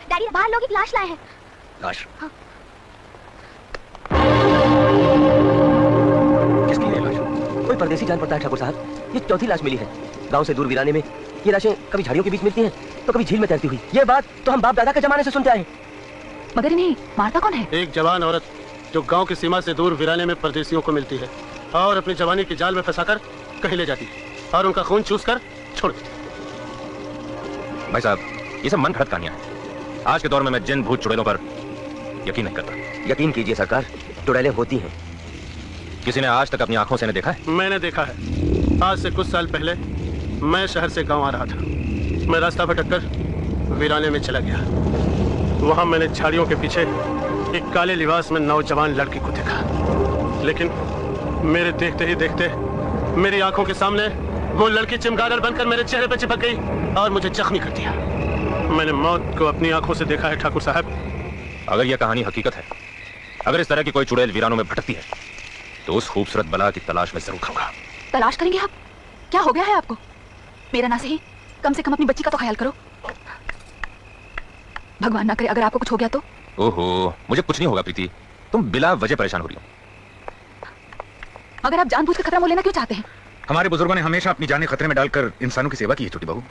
Daddy बाहर लोग एक लाश लाए हैं। लाश? हाँ। किसकी है लाश? कोई परदेसी जान पड़ता है ठाकुर साहब। ये चौथी लाश मिली है गांव से दूर वीराने में। ये लाशें कभी झाड़ियों के बीच मिलती हैं तो कभी झील में तैरती हुई। ये बात तो हम बाप दादा के जमाने से सुनते आए हैं। मगर इन्हें मारता कौन है? एक जवान औरत जो गांव की सीमा से दूर वीराने में परदेसियों को मिलती है और अपनी जवानी की जाल में फंसाकर कहीं ले जाती है और उनका खून चूस कर छोड़ देती है। भाई साहब, ये सब मन घड़त कहानियां हैं। आज के दौर में मैं जिन भूत चुड़ैलों पर यकीन नहीं करता। यकीन कीजिए सरकार, चुड़ैलें होती हैं। किसी ने आज तक अपनी आंखों से नहीं देखा है? मैंने देखा है। आज से कुछ साल पहले मैं शहर से गांव आ रहा था। मैं रास्ता भटककर वीराने में चला गया। वहां मैंने झाड़ियों के पीछे एक काले लिबास में नौजवान लड़की को देखा, लेकिन मेरे देखते ही देखते मेरी आंखों के सामने वो लड़की चिमगादड़ बनकर मेरे चेहरे पर चिपक गई और मुझे जख्मी कर दिया। मैंने मौत को अपनी आंखों से देखा है ठाकुर साहब। अगर यह कहानी हकीकत है, अगर इस तरह की कोई चुड़ैल वीरानों में भटकती है, तो उस खूबसूरत बला की तलाश में जरूर करूंगा। तलाश करेंगे आप? क्या हो गया है आपको? मेरा ना सही, कम से कम अपनी बच्ची का तो ख्याल करो। भगवान ना करे अगर आपको कुछ हो गया तो। ओहो, मुझे कुछ नहीं होगा प्रीति, तुम बिला वजह परेशान हो रही हो। मगर आप जानबूझ कर खतरा मोल लेना क्यों चाहते हैं? हमारे बुजुर्गों ने हमेशा अपनी जानें खतरे में डालकर इंसानों की सेवा की है छोटी बहू।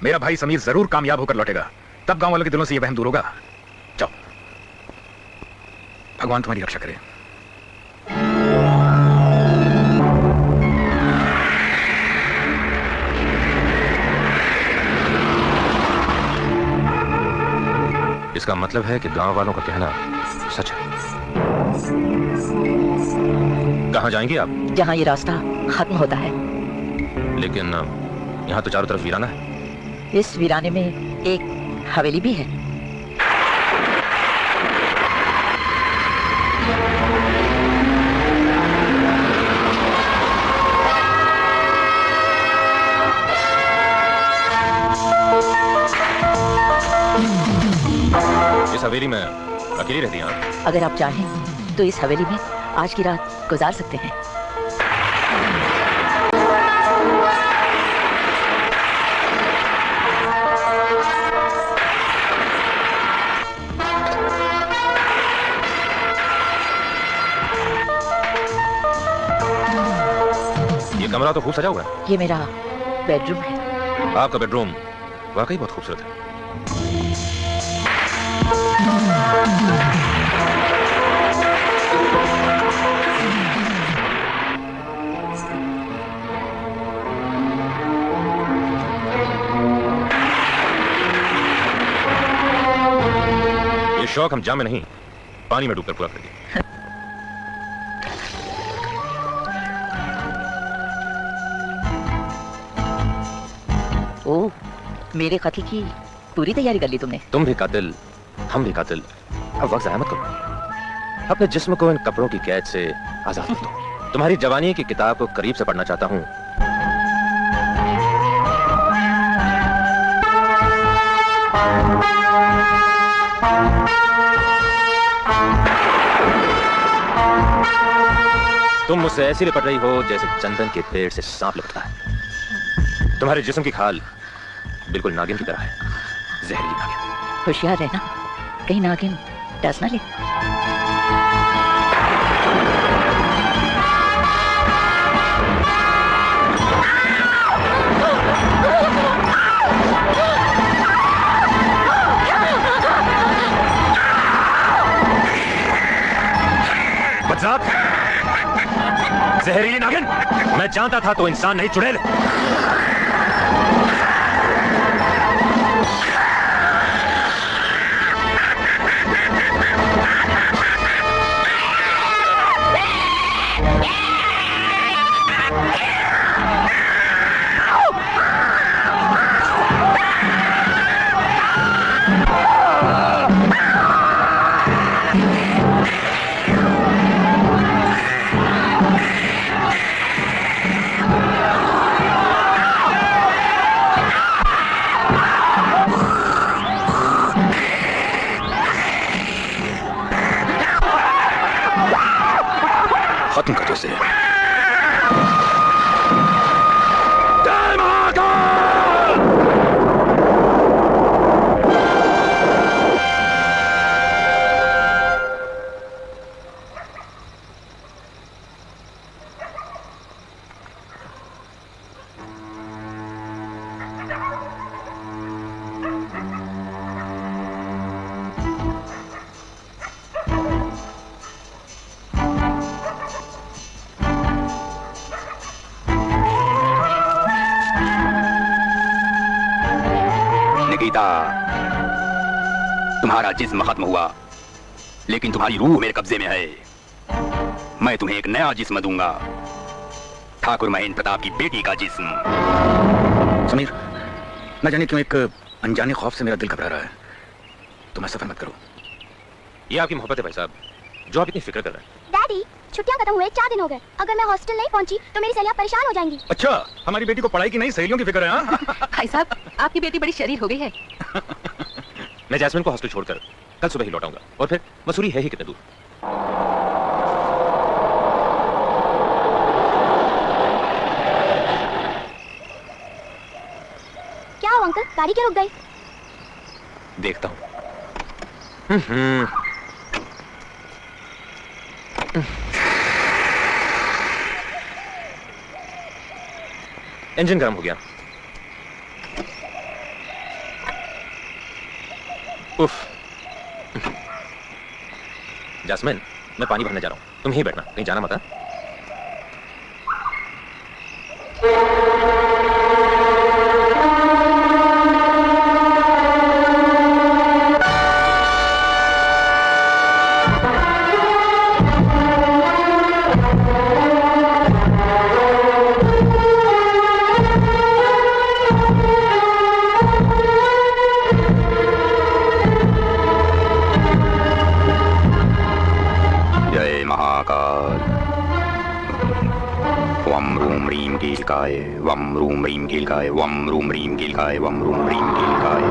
मेरा भाई समीर जरूर कामयाब होकर लौटेगा, तब गांव वालों के दिलों से यह वहम दूर होगा। जाओ, भगवान तुम्हारी रक्षा करे। इसका मतलब है कि गांव वालों का कहना सच है। कहां जाएंगी आप? जहां ये रास्ता खत्म होता है। लेकिन यहाँ तो चारों तरफ वीराना है। इस वीराने में एक हवेली भी है। इस हवेली में अकेली रहती हैं? अगर आप चाहें तो इस हवेली में आज की रात गुजार सकते हैं। ये कमरा तो खूब सजा हुआ है। ये मेरा बेडरूम है। आपका बेडरूम वाकई बहुत खूबसूरत है। ये शौक हम जाम में नहीं, पानी में डूबकर पूरा कर दिया। ओह, मेरे कत्ल की पूरी तैयारी कर ली तुमने। तुम भी कातिल, हम भी कातिल। अब वक्त ज़ाया मत करो। अपने जिस्म को इन कपड़ों की कैद से आजाद कर दो। तुम्हारी जवानी की किताब को करीब से पढ़ना चाहता हूँ। तुम मुझसे ऐसी लिपट रही हो जैसे चंदन के पेड़ से सांप लिपटता है। तुम्हारे जिस्म की खाल बिल्कुल नागिन की तरह है, जहरीली नागिन। होशियार रहना, कहीं नागिन डस ना ले। बदजात, जहरीली नागिन, मैं जानता था तो इंसान नहीं चुड़ैल। खत्म कर उसे। तुम्हारा जिस्म खत्म हुआ, लेकिन तुम्हारी रूह मेरे कब्जे में है। मैं तुम्हें एक नया जिस्म दूंगा, ठाकुर महेंद्र प्रताप की बेटी का जिस्म। समीर, न जाने क्यों एक अनजाने खौफ से मेरा दिल घबरा रहा है। तुम ऐसा सफर मत करो। ये आपकी मोहब्बत है भाई साहब, जो आप इतनी फिक्र कर रहे हैं। डैडी, छुट्टियां खत्म हुए 4 दिन हो गए। अगर मैं हॉस्टल नहीं पहुंची तो मेरी सहेलियां परेशान हो जाएंगी। अच्छा, हमारी बेटी को पढ़ाई की नहीं सहेलियों की फिक्र है। हाँ? भाई साहब, आपकी बेटी बड़ी शरीर हो गई है। मैं जैस्मिन को हॉस्टल छोड़कर कल सुबह ही लौटाऊंगा, और फिर मसूरी है ही कितने दूर। क्या हुआ अंकल, गाड़ी क्यों रुक गई? देखता हूँ। इंजन गर्म हो गया। उफ। जैस्मिन, मैं पानी भरने जा रहा हूं, तुम यहीं बैठना, कहीं जाना मत। हाँ? वम रूम रीम गिलकाय, वम रूम रीम गिलकाय, वम रूम रीम गिलकाय, वम रूम रीम गिलकाय,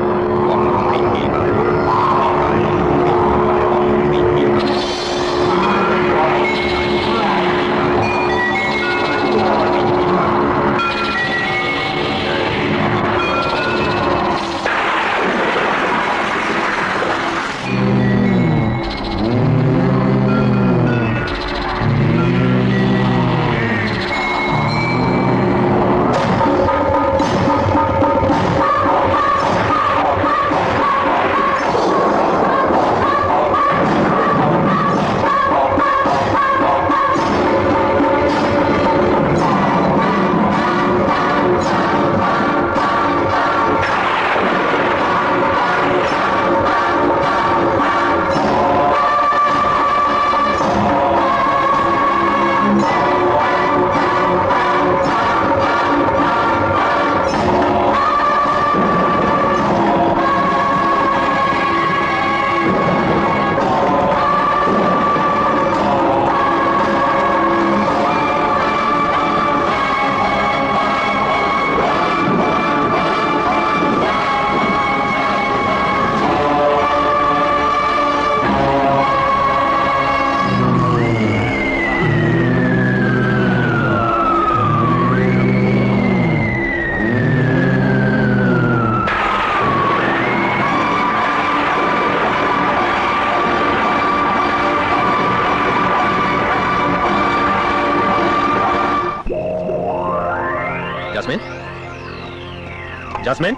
जैस्मिन,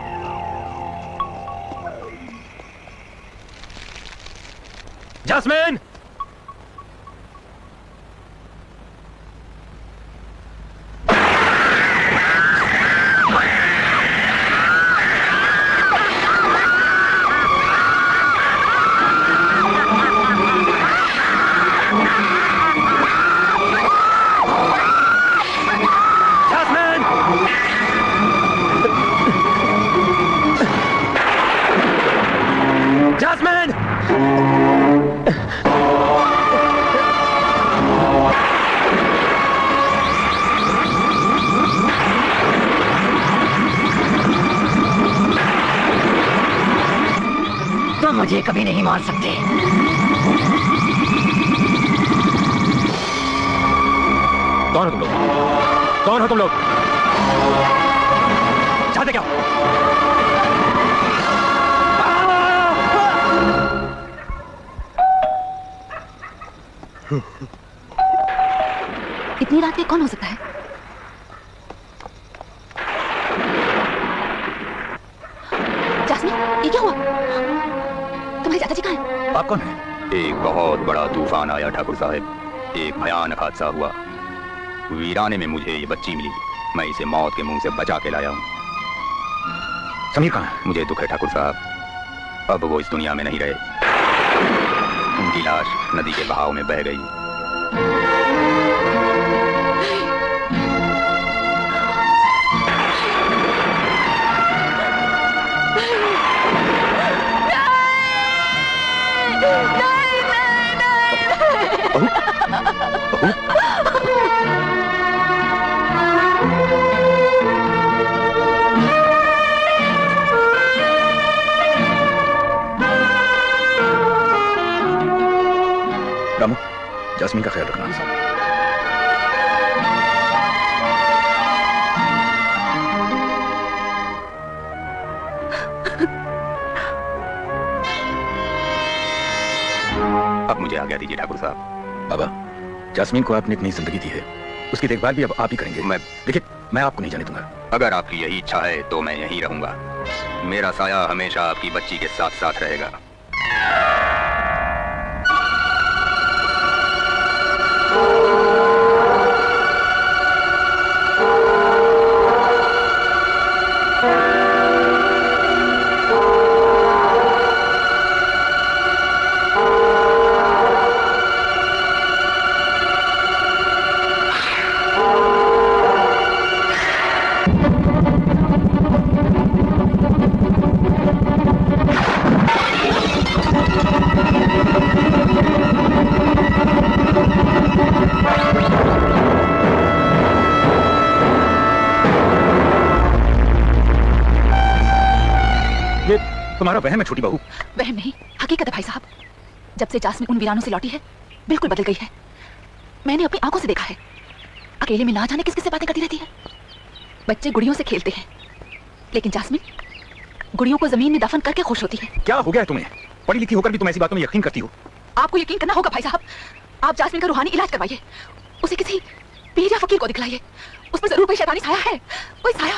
जैस्मिन, मुझे कभी नहीं मार सकते। कौन हो तुम लोग? कौन हो तुम लोग? चाहते क्या? इतनी रात में कौन हो सकता है? जास्मिन, ये क्या हुआ? तुम्हारे चाचा जी कहाँ हैं? आप कौन हैं? एक बहुत बड़ा तूफान आया ठाकुर साहब, एक भयानक हादसा हुआ। वीराने में मुझे ये बच्ची मिली, मैं इसे मौत के मुंह से बचा के लाया हूँ। समीर कहाँ है? मुझे दुख है ठाकुर साहब, अब वो इस दुनिया में नहीं रहे। उनकी लाश नदी के बहाव में बह गई। रामू, जास्मीन का ख्याल रखना। अब मुझे आज्ञा दीजिए ठाकुर साहब। बाबा, जास्मीन को आपने इतनी जिंदगी दी है, उसकी देखभाल भी अब आप ही करेंगे। देखिए, मैं आपको नहीं जाने दूंगा। अगर आपकी यही इच्छा है तो मैं यहीं रहूंगा। मेरा साया हमेशा आपकी बच्ची के साथ साथ रहेगा। तुम्हारा वहम है छोटी बहू। वहम नहीं, हकीकत है भाई साहब। जब से जास्मीन उन वीरानों से लौटी है, बिल्कुल बदल गई है। मैंने अपनी आंखों से देखा है। अकेले में ना जाने किस किससे बातें करती रहती है। बच्चे गुड़ियों से खेलते हैं, लेकिन जास्मीन गुड़ियों को जमीन में दफन करके खुश होती है। क्या हो गया तुम्हें? पढ़ी लिखी होकर भी तुम ऐसी बातों में यकीन करती हो? आपको यकीन करना होगा भाई साहब। आप जास्मीन का रूहानी इलाज करवाइए, उसे किसी पीर या फकीर को दिखलाइए। उस पर जरूर कोई शैतानी साया है, कोई साया।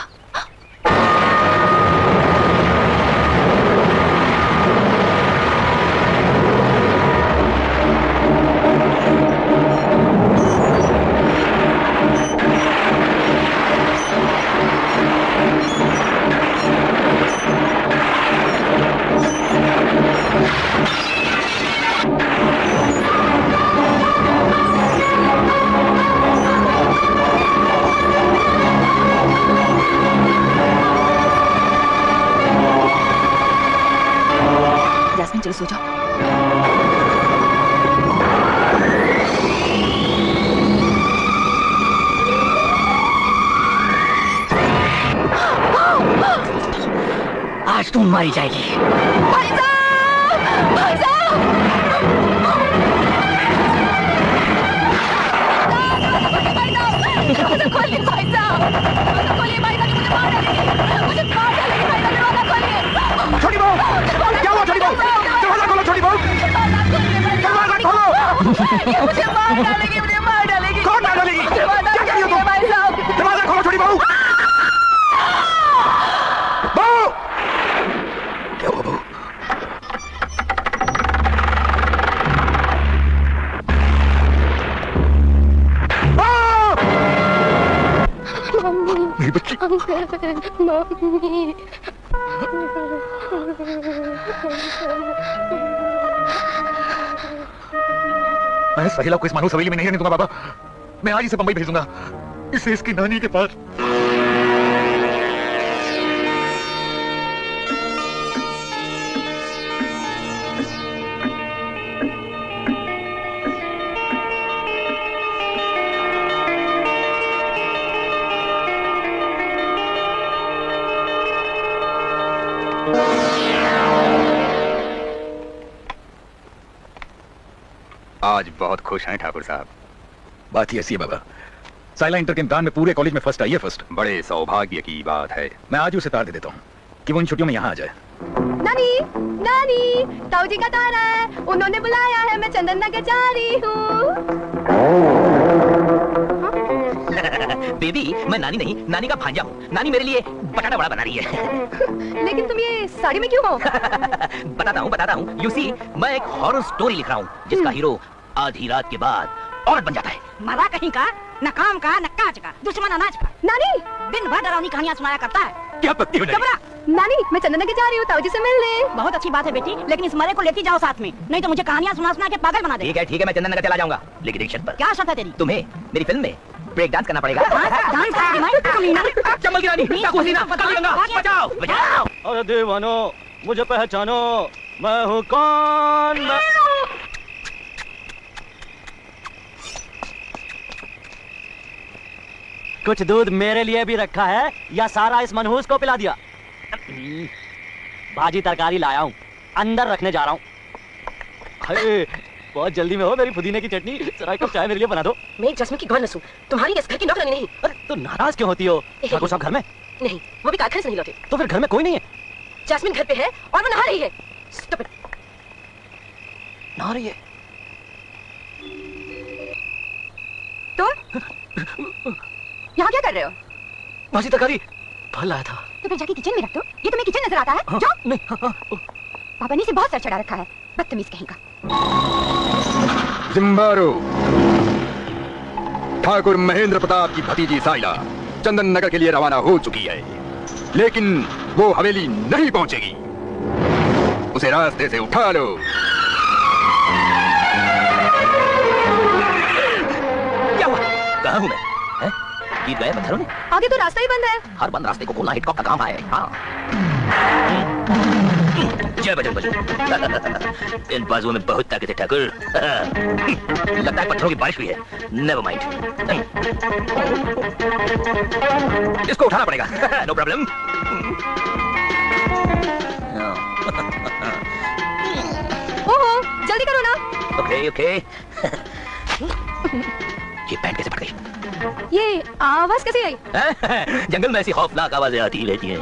चलो सो जाओ। आज तुम मारी जाएगी। भाई साहब! भाई साहब! खोलिए भाई साहब! खोलिए भाई साहब, मुझे मार डालेंगे! मुझे मार डालेंगे भाई साहब, दरवाजा खोलिए! छोटी बहू! क्या हुआ छोटी बहू? दरवाजा खोलो छोटी बहू! दरवाजा खोलो! ये मुझे मार डालेगी, मुझे मार डालेगी! कौन मार डालेगी? क्या कह रही हो तुम? भाई साहब! दरवाजा खोलो छोटी बहू! बहू! क्या हुआ बहू? मेरी बच्ची। मम्मी। मैं सहेला को इस मानव हवेली में नहीं रहने दूंगा बाबा। मैं आज इसे बंबई भेजूंगा, इसे इसकी नानी के पास। आज बहुत खुश हैं ठाकुर साहब। बात ही ऐसी है बाबा, साइला इंटर के इम्तिहान में पूरे कॉलेज में फर्स्ट आई है। फर्स्ट बड़े सौभाग्य की बात है। मैं आज उसे तार दे देता हूँ कि वो इन छुट्टियों में यहाँ आ जाए। नानी, नानी, ताऊ जी का तारा है, उन्होंने बुलाया है, मैं चंदन नगर जा रही हूँ। बेबी, मैं नानी नहीं, नानी का भांजा हूँ। नानी मेरे लिए बटाटा बड़ा बना रही है। लेकिन तुम ये साड़ी में क्यों हो? बताता हूँ। You see, मैं एक हॉरर स्टोरी लिख रहा हूँ जिसका हीरो आधी रात के बाद औरत बन जाता है। मरा कहीं का, न काम का, न काज का, दुश्मन अनाज का। नानी, दिन भर डरावनी कहानियां सुनाया करता है। क्या पकती हो नहीं? नानी मैं चंदन नगर जा रही हूँ ताऊ जी से मिलने। बहुत अच्छी बात है बेटी, लेकिन इस मरे को लेती जाओ साथ में, नहीं तो मुझे कहानियां सुना सुना के पागल बना दे। ठीक है मैं चंदन नगर चला जाऊंगा, लेकिन एक शर्त पर। क्या शर्त है तेरी? तुम्हें मेरी फिल्म में ब्रेक डांस करना पड़ेगा। डांस कमीना। चंबल की रानी, चाकू हसीना, कालीगंगा, बचाओ बचाओ। अरे दीवानो मुझे पहचानो, मैं हूँ कौन? कुछ दूध मेरे लिए भी रखा है या सारा इस मनहूस को पिला दिया? भाजी तरकारी लाया हूँ, अंदर रखने जा रहा हूँ। बहुत जल्दी में हो मेरी पुदीने की चटनी, जरा एक कप चाय मेरे लिए बना दो। मैं एक जैस्मिन की गौर नसूं, तुम्हारी इस घर की नौकरानी नहीं। अरे तो नाराज क्यों होती हो? ठाकुर साहब घर में नहीं, वो भी कारखाने से नहीं लौटे। तो फिर घर में कोई नहीं है? जैस्मिन घर पे है और वो नहा रही है। Stupid. नहा रही है तो यहाँ क्या कर रहे हो? भाजी तरकारी फल लाया था। तो फिर जाके किचन में रख दो, ये तुम्हें किचन नजर आता है? हाँ, जाओ। नहीं पापा ने इसे बहुत सर चढ़ा रखा है, बदतमीज कहीं का। जिम्बारो, ठाकुर महेंद्र प्रताप की भतीजी साइला चंदन नगर के लिए रवाना हो चुकी है, लेकिन वो हवेली नहीं पहुंचेगी। उसे रास्ते से उठा लो। क्या हुआ? कहाँ हूँ मैं? गिर गए पत्थरों में? आगे तो रास्ता ही बंद है। हर बंद रास्ते को खोलना हिटकॉक का काम है। हाँ। जय बजरंग बली। इन बाजुओं में बहुत ताकत है ठाकुर। लगता है पत्थरों की बारिश हुई है। नेवर माइंड, इसको उठाना पड़ेगा। No problem. ओहो, जल्दी करो ना। ओके। ये पैंट कैसे फट गई? ये आवाज कैसे आई? जंगल में ऐसी खौफनाक आवाजें आती रहती हैं।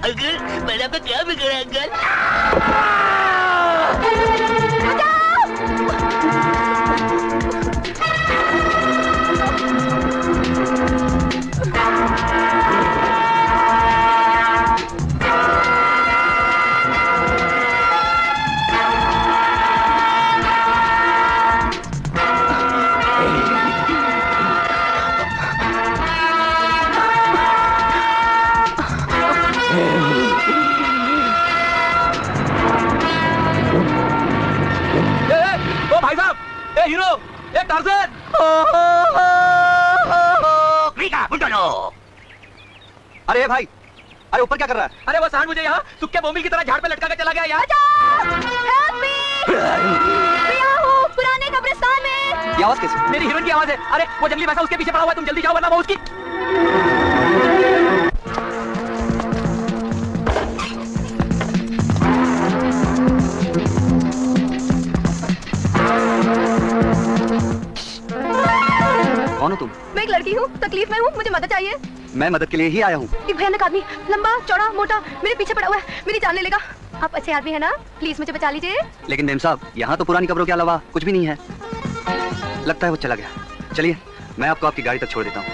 अंकल, मैंने आपका क्या बिगड़ा अंकल? हीरो, एक टार्ज़न। अरे भाई, अरे ऊपर क्या कर रहा है? अरे वो सांड मुझे यहाँ सुक्के बोमिल की तरह झाड़ पे लटका के चला गया यार। पुराने कब्रिस्तान में। ये आवाज कैसी? मेरी हीरोइन की आवाज है। अरे वो जंगली भैंसा उसके पीछे पड़ा हुआ है, तुम जल्दी जाओ वरना वो उसकी। कौन हो तुम? मैं एक लड़की हूँ, तकलीफ में हूँ, मुझे मदद चाहिए। मैं मदद के लिए ही आया हूँ। एक भयानक आदमी, लंबा चौड़ा मोटा, मेरे पीछे पड़ा हुआ है, मेरी जान ले लेगा। आप अच्छे आदमी है ना, प्लीज मुझे बचा लीजिए। लेकिन मेम साहब, यहाँ तो पुरानी कब्रों के अलावा कुछ भी नहीं है। लगता है वो चला गया। चलिए, मैं आपको आपकी गाड़ी तक छोड़ देता हूँ।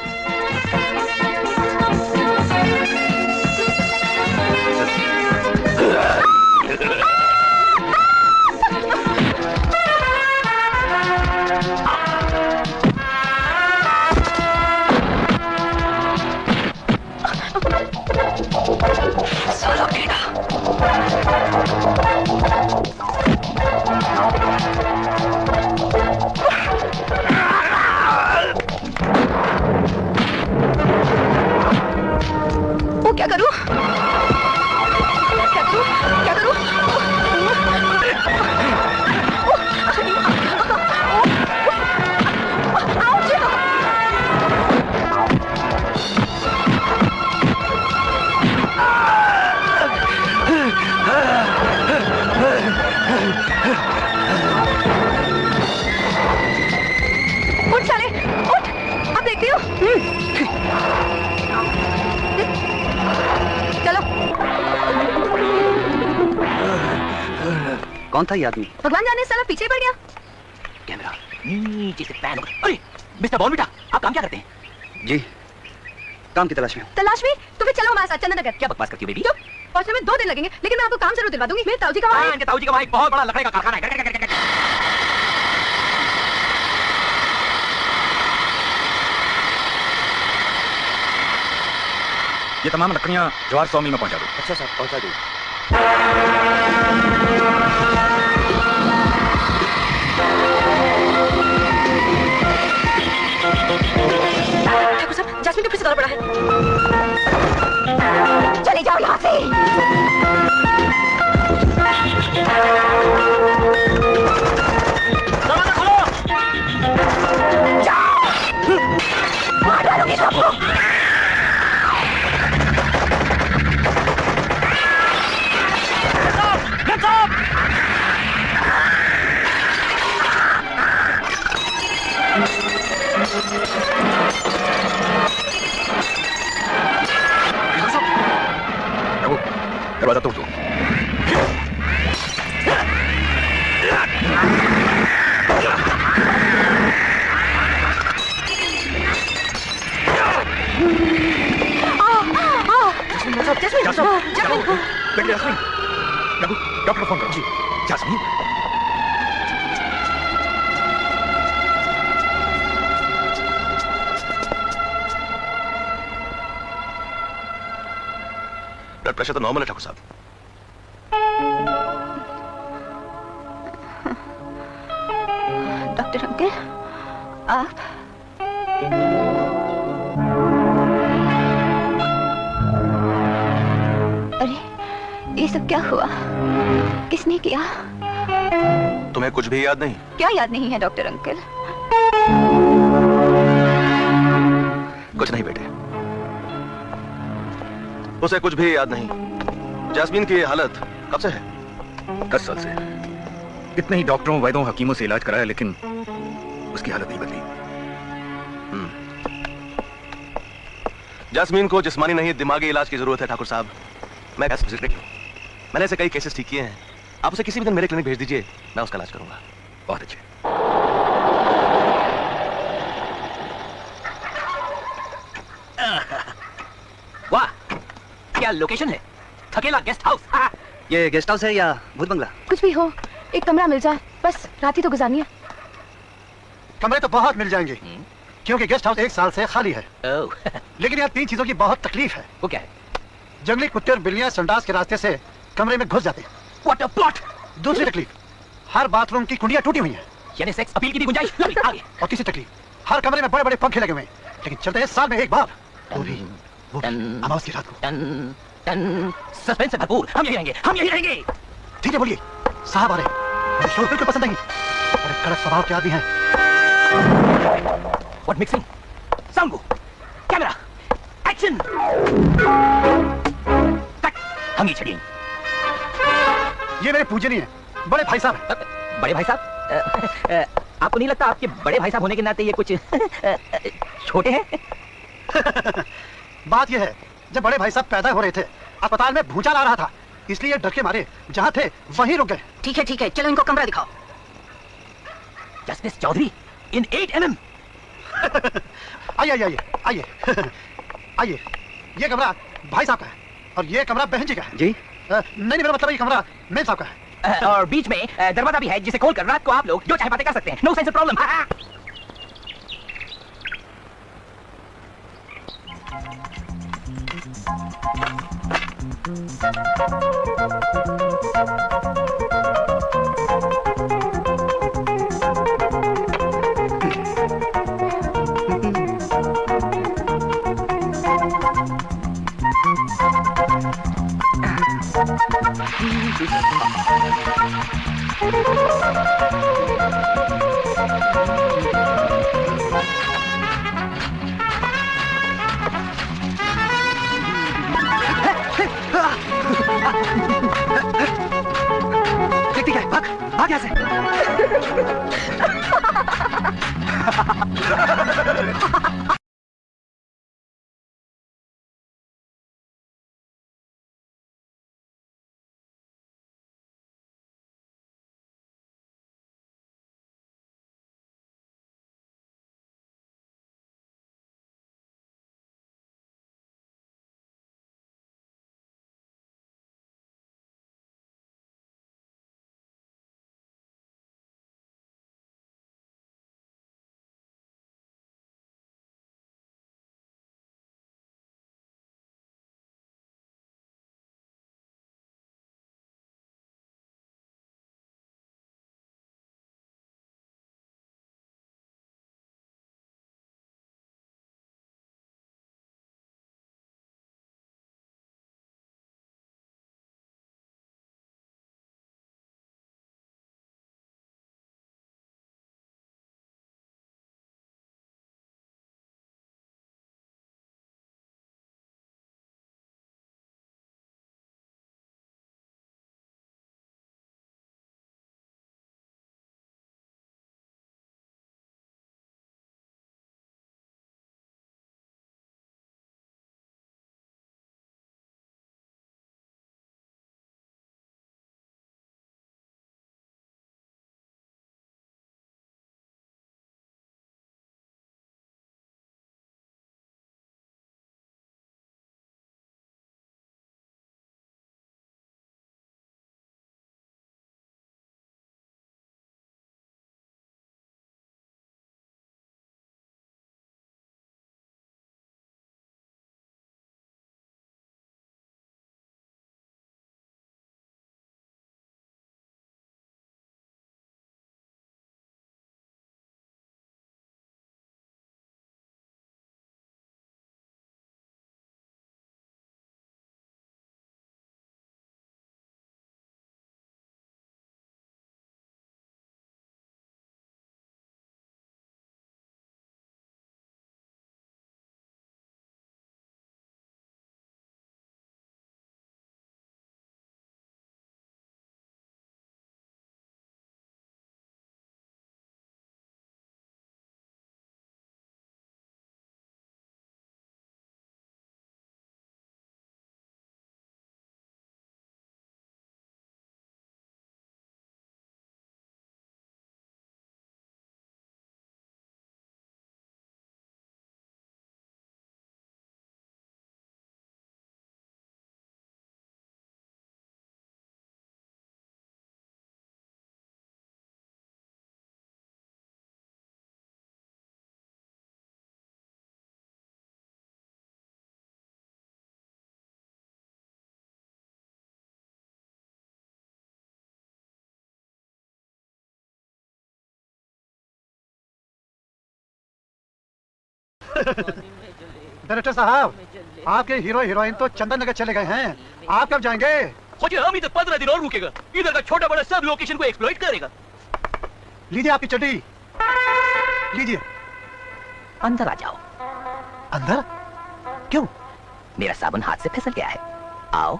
कौन था ये आदमी? भगवान जाने साला पीछे ही पड़ गया। कैमरा नीचे से पैन होकर। अरे मिस्टर बॉर्नविटा, आप काम क्या करते हैं? जी, काम की तलाश में। तलाश में? तो फिर चलो हमारे साथ चंदन नगर। क्या बकवास करती हो बेबी? चुप, पहुंचने में 2 दिन लगेंगे, लेकिन मैं आपको काम जरूर दिलवा दूंगी। मेरे ताऊजी का वहाँ है। इनके ताऊजी का वहाँ एक बहुत बड़ा लकड़े का कारखाना है। ये तमाम लकड़ियां जवाहर सॉ मिल में पहुंचा दो। अच्छा साहब, पहुंचा दो। ठाकुर साहब, जास्मिन को फिर से दौरा पड़ा है। चले जाओ यहाँ से। दरवाजा खोलो। जाओ, मार डालोगे सबको। दरवाजा तोड़ दो। बेटी जास्मीन, रघु, डॉक्टर को फोन करो। जी, जास्मीन। ब्लड प्रेशर तो नॉर्मल है ठाकुर साहब। डॉक्टर अंकल, आप अरे ये सब क्या हुआ? किसने किया? तुम्हें कुछ भी याद नहीं? क्या याद नहीं है डॉक्टर अंकल? कुछ नहीं बेटे, उसे कुछ भी याद नहीं। जास्मीन की हालत कब से है? 10 साल से। इतने ही डॉक्टरों, वैद्यों, हकीमों से इलाज कराया, लेकिन उसकी हालत नहीं बदली। जास्मीन को जिस्मानी नहीं दिमागी इलाज की जरूरत है ठाकुर साहब। मैं मैंने ऐसे कई केसेस ठीक किए हैं। आप उसे किसी भी दिन मेरे क्लिनिक भेज दीजिए, मैं उसका इलाज करूंगा। बहुत अच्छे। वाह, क्या लोकेशन है! थकेला गेस्ट हाउस। ये गेस्ट हाउस है या भूत बंगला? कुछ भी हो, एक कमरा मिल जाए, बस रात ही तो गुजारनी है। कमरे तो बहुत मिल जाएंगे, क्योंकि गेस्ट हाउस 1 साल से खाली है। लेकिन यहाँ 3 चीजों की बहुत तकलीफ है। वो क्या है? जंगली कुत्ते और बिल्लियां संडास के रास्ते से कमरे में घुस जाते हैं। What a plot! दूसरी तकलीफ, हर बाथरूम की कुंडियां टूटी हुई हैं। यानी सेक्स अपील की भी गुंजाइश नहीं। आगे। और तीसरी तकलीफ, हर कमरे में बड़े बड़े पंखे लगे हुए हैं, लेकिन चलते हैं साल में एक बार। वो भी अमावस की रात को। सस्पेंस से भरपूर। हम यही रहेंगे, हम यही रहेंगे। ठीक है, बोलिए। साहब आ रहे हैं, मुझे शोर बिल्कुल पसंद नहीं, और एक कड़क स्वभाव के आदमी हैं। What mixing? Sound go. Camera. Action. Cut. हम ये छड़िए। ये मेरे पूजनीय हैं, बड़े भाई साहब हैं। बड़े भाई साहब? आपको नहीं लगता आपके बड़े भाई साहब होने के नाते ये कुछ छोटे हैं? बात यह है, जब बड़े भाई साहब पैदा हो रहे थे, अस्पताल में भूचाल आ रहा था, इसलिए डर के मारे जहां थे वहीं रुक गए। ठीक है, चलो इनको कमरा दिखाओ। जस्टिस चौधरी इन 8 mm। आइए आइए, ये कमरा भाई साहब का है, और ये कमरा बहन जी का है। जी? नहीं, मेरा मतलब ये कमरा मेम साहब का है। और बीच में दरवाजा भी है, जिसे खोलकर रात को आप लोग जो चाहे बातें कर सकते हैं। No sense of problem. देखती क्या है? भाग यहाँ से। डायरेक्टर साहब, आपके हीरो हीरोइन तो चंदन नगर चले गए हैं, आप कब जाएंगे? मुझे हम इधर 15 दिन और रुकेगा। इधर का छोटा बड़ा सब लोकेशन को एक्सप्लॉइट करेगा। लीजिए आपकी चड्डी, लीजिए। अंदर आ जाओ। अंदर? क्यों? मेरा साबुन हाथ से फिसल गया है। आओ।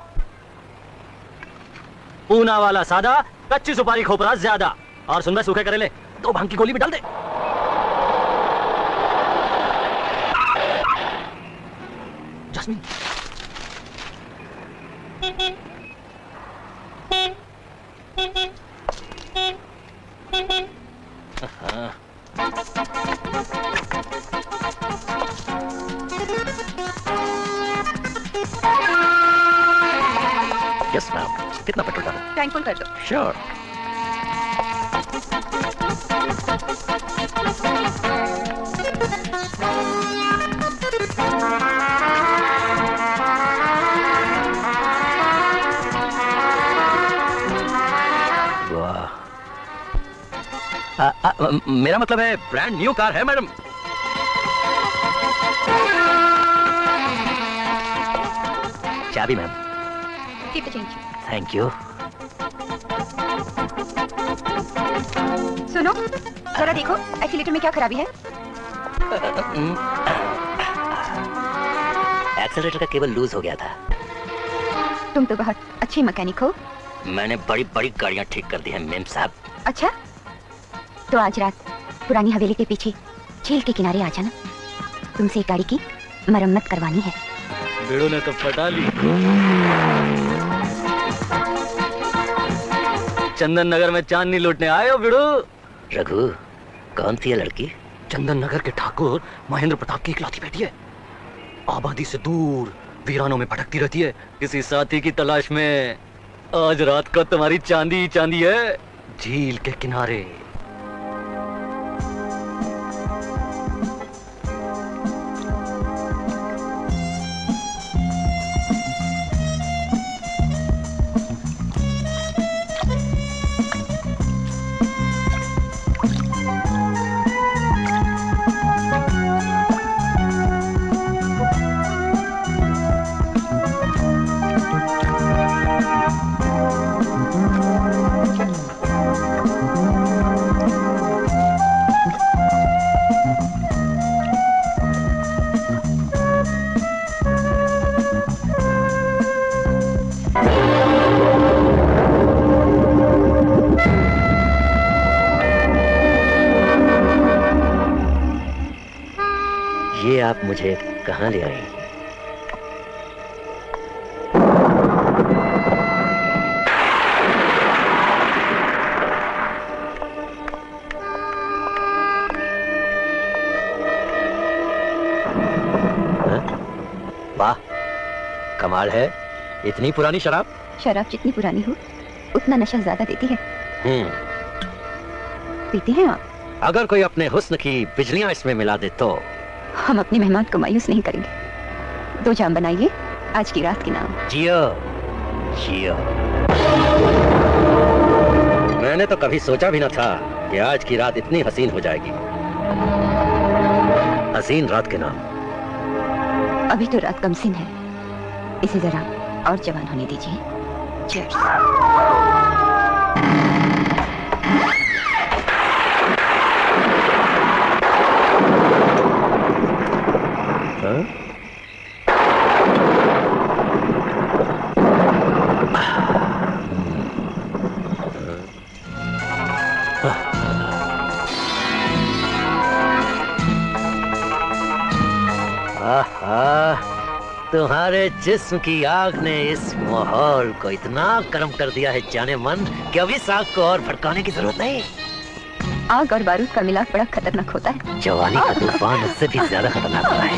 पूना वाला सादा, कच्ची सुपारी खोपरा ज्यादा, और सुन मैं सूखे करेले 2 भांग की गोली भी डाल दे। जस्मीन, यस मैम, कितना पेट्रोल डालो? टैंक फुल कर दो। श्योर। मेरा मतलब है ब्रांड न्यू कार है मैडम। चाबी ma'am. Keep the change. Thank you. सुनो, जरा देखो एक्सीलेटर में क्या खराबी है। एक्सीलेटर का केबल लूज हो गया था। तुम तो बहुत अच्छे मैकेनिक हो। मैंने बड़ी बड़ी गाड़ियां ठीक कर दी हैं मेम साहब। अच्छा, तो आज रात पुरानी हवेली के पीछे झील के किनारे आ जाना, तुमसे एक गाड़ी की मरम्मत करवानी है। बेड़ो ने तो पटा ली। चंदन नगर में चांदनी लूटने आए हो बिड़ू? रघु, कौन थी ये लड़की? चंदन नगर के ठाकुर महेंद्र प्रताप की इकलौती बेटी है। आबादी से दूर वीरानों में भटकती रहती है किसी साथी की तलाश में। आज रात का तुम्हारी चांदी चांदी है झील के किनारे। ये आप मुझे कहाँ ले आई? वाह, कमाल है। इतनी पुरानी शराब? शराब जितनी पुरानी हो उतना नशा ज्यादा देती है। पीते हैं आप? अगर कोई अपने हुस्न की बिजलियां इसमें मिला दे तो? हम अपने मेहमान को मायूस नहीं करेंगे। 2 जाम बनाइए आज की रात के नाम। जियो जियो। मैंने तो कभी सोचा भी न था कि आज की रात इतनी हसीन हो जाएगी। हसीन रात के नाम। अभी तो रात कमसिन है, इसे जरा और जवान होने दीजिए। चीयर्स। तुम्हारे जिस्म की आग ने इस माहौल को इतना गर्म कर दिया है जाने मन कि अभी इस आग को और भड़काने की जरूरत नहीं। आग और बारूद का मिलाप बड़ा खतरनाक होता है। जवानी का तूफान उससे भी ज्यादा खतरनाक होता है।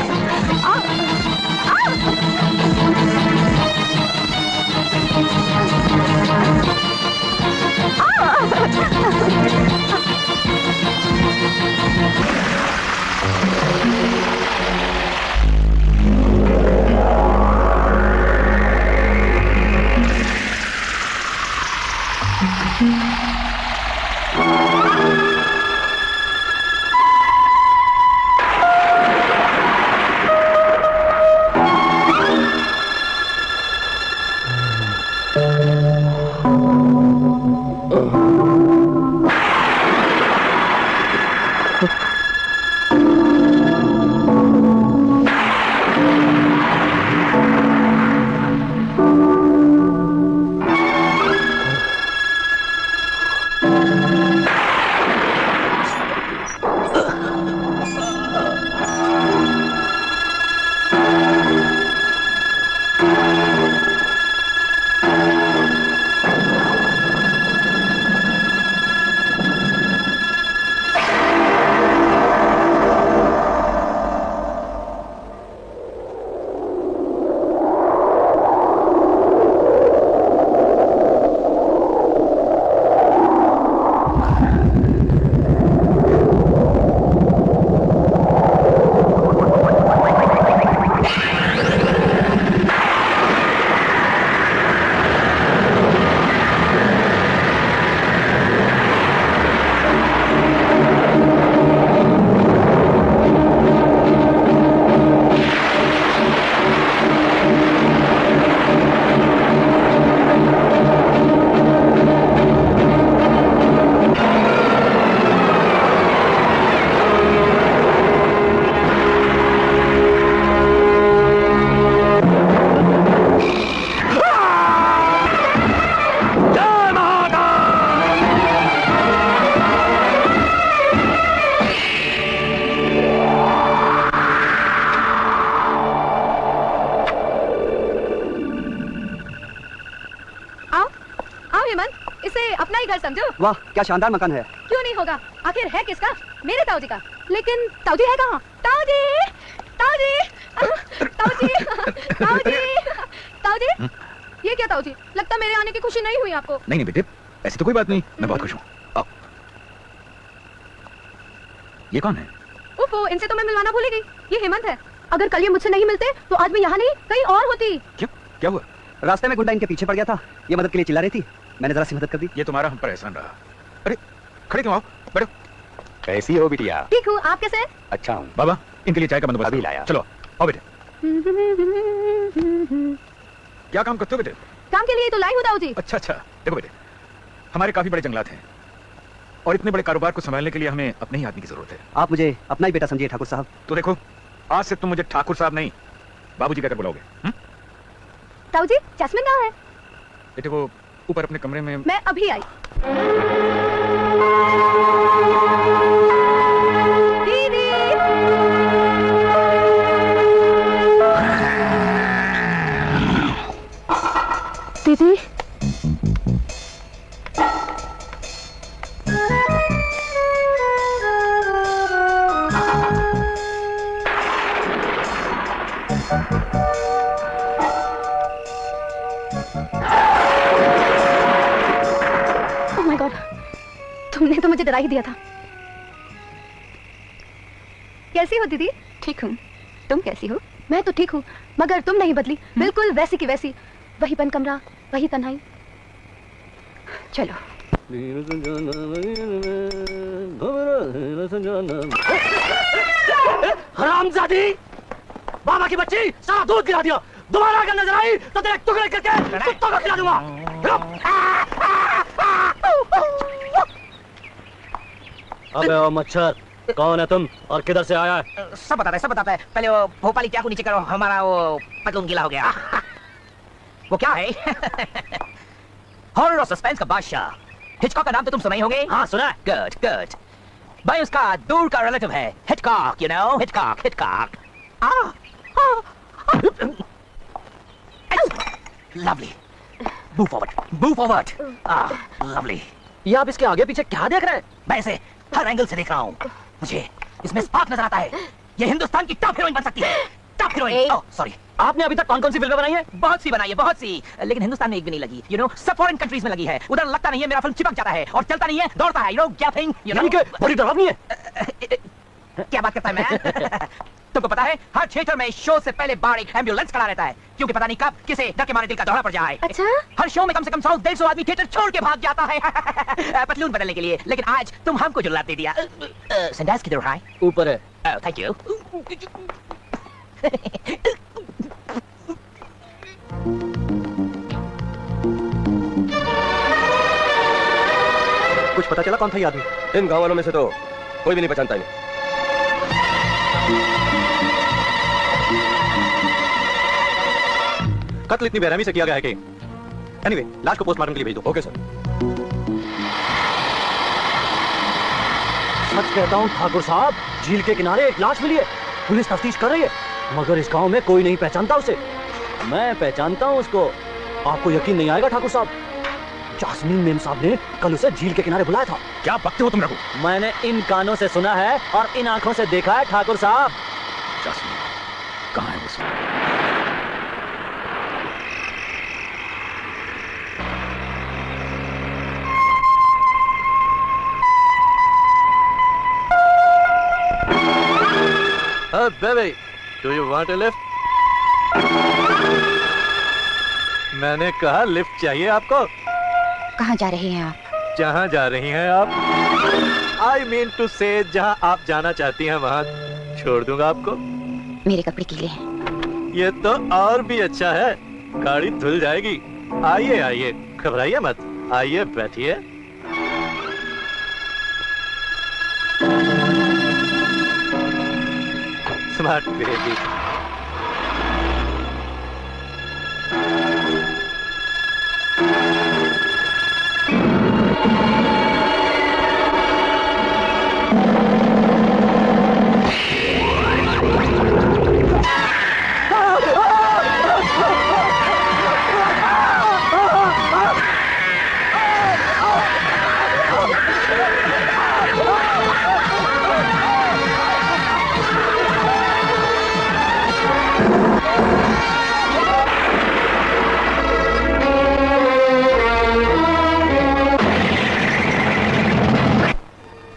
आओ हेमंत, इसे अपना ही घर समझो। वाह क्या शानदार मकान है। क्यों नहीं होगा, आखिर है किसका? मेरे ताऊ जी का। लेकिन ताऊ जी है कहाँ? ताऊ जी, ताऊ जी, ताऊ जी, ताऊ जी, ताऊ जी। ये क्या ताऊ जी? लगता मेरे आने की खुशी नहीं हुई आपको। नहीं नहीं बेटे, ऐसी तो कोई बात नहीं, मैं बहुत खुश हूँ। आओ। ये कौन है? ओहो, इनसे तो मैं मिलवाना भूल ही गई। ये हेमंत है। अगर कल ये मुझसे नहीं मिलते तो आज मैं यहाँ नहीं कहीं और होती। क्यों, क्या हुआ? रास्ते में गुंडा इनके पीछे पड़ गया था, ये मदद के लिए चिल्ला रही थी, मैंने जरा सी मदद कर दी। ये तुम्हारा हम पर एहसान रहा। अरे खड़े क्यों, आओ बैठो। कैसी हो बिटिया? ठीक हूँ, आप कैसे हैं? अच्छा हूँ। बाबा इनके लिए चाय का बंदोबस्त अभी लाया। चलो आओ बेटे। क्या काम करते हो बेटे? काम के लिए तो लाई हूँ ताऊ जी। अच्छा अच्छा, देखो बेटे, हमारे काफी बड़े जंगलात हैं और इतने बड़े कारोबार को संभालने के लिए हमें अपने ही आदमी की जरूरत है। आप मुझे अपना ही बेटा समझिए ठाकुर साहब। तो देखो, आज से तुम मुझे ठाकुर साहब नहीं बाबूजी कहकर बुलाओगे। ताऊ जी, जैस्मिन कहाँ है? बेटे वो ऊपर अपने कमरे में। मैं अभी आई। दीदी। दीदी। Oh my God, तुमने तो मुझे डरा ही दिया था। कैसी हो दीदी? ठीक हूँ, तुम कैसी हो? मैं तो ठीक हूँ, मगर तुम नहीं बदली, बिल्कुल वैसी की वैसी। वही बंद कमरा, वही तन्हाई। चलो। हरामजादी, बाबा की बच्ची, सारा दूध गिरा दिया। दोबारा अगर नजर आई तो तेरे टुकड़े करके कुत्तों को खिला दूंगा। अबे ओ मच्छर, कौन है तुम और किधर से आया है? सब बताता है, सब बताता है। पहले वो भोपाली चाकू नीचे करो, हमारा वो पतलून गीला हो गया। वो क्या है? हॉरर और सस्पेंस का बादशाह हिचकॉक का नाम तो तुम सुना ही होंगे। हाँ सुना। Good good. भाई उसका दूर का रिलेटिव है Hitchcock, you know, Hitchcock, Hitchcock. Lovely. Move forward, move forward. Lovely. ये आप इसके आगे पीछे क्या देख रहे हैं? मैं इसे हर एंगल से देख रहा हूँ। मुझे इसमें स्पार्क नजर आता है। ये हिंदुस्तान की टॉप हीरोइन बन सकती है। Top heroine. Oh sorry. आपने अभी तक कौन कौन सी फिल्में बनाई है? बहुत सी बनाई है, बहुत सी, लेकिन हिंदुस्तान में एक भी नहीं लगी। यू नो, सब फॉरेन कंट्रीज में लगी है। उधर लगता नहीं है, मेरा फिल्म चिपक जाता है और चलता नहीं है, दौड़ता है। You know, gapping, you know. बड़ी डरावनी है। क्या बात करता है मैं? तुमको पता है, हर थिएटर में शो से पहले बाहर एक एम्बुलेंस खड़ा रहता है, क्योंकि पता नहीं कब किसे डर के मारे दिल का दौरा पड़ जाए। अच्छा? हर शो में कम से कम 100-150 आदमी थिएटर छोड़ के भाग जाता है पतलून बदलने के लिए। लेकिन आज तुम हमको जुर्रात दे दिया। संडास किधर है? ऊपर है। Thank you. कुछ पता चला कौन था ये आदमी? इन गांव वालों में से तो कोई भी नहीं पहचानता इन्हें। कत्ल इतनी बेरहमी से किया गया है कि एनीवे, लाश को पोस्टमार्टम के लिए भेज दो। Okay sir. सच कहता हूँ ठाकुर साहब, झील के किनारे एक लाश मिली है। पुलिस तफ्तीश कर रही है, मगर इस गांव में कोई नहीं पहचानता उसे। मैं पहचानता हूँ उसको। आपको यकीन नहीं आएगा ठाकुर साहब, जास्मीन मेम साहब ने कल उसे झील के किनारे बुलाया था। क्या बकते हो तुम रघु? मैंने इन कानों से सुना है और इन आंखों से देखा है ठाकुर साहब। जास्मीन कहाँ है वो? Baby, do you want a lift? मैंने कहा लिफ्ट चाहिए आपको। कहाँ जा रहे हैं आप? जहाँ जा रही हैं आप? I mean to say, जहाँ आप जाना चाहती हैं वहाँ छोड़ दूंगा आपको। मेरे कपड़े गीले हैं। ये तो और भी अच्छा है, गाड़ी धुल जाएगी। आइए आइए, घबराइए मत, आइए बैठिए। Smart baby.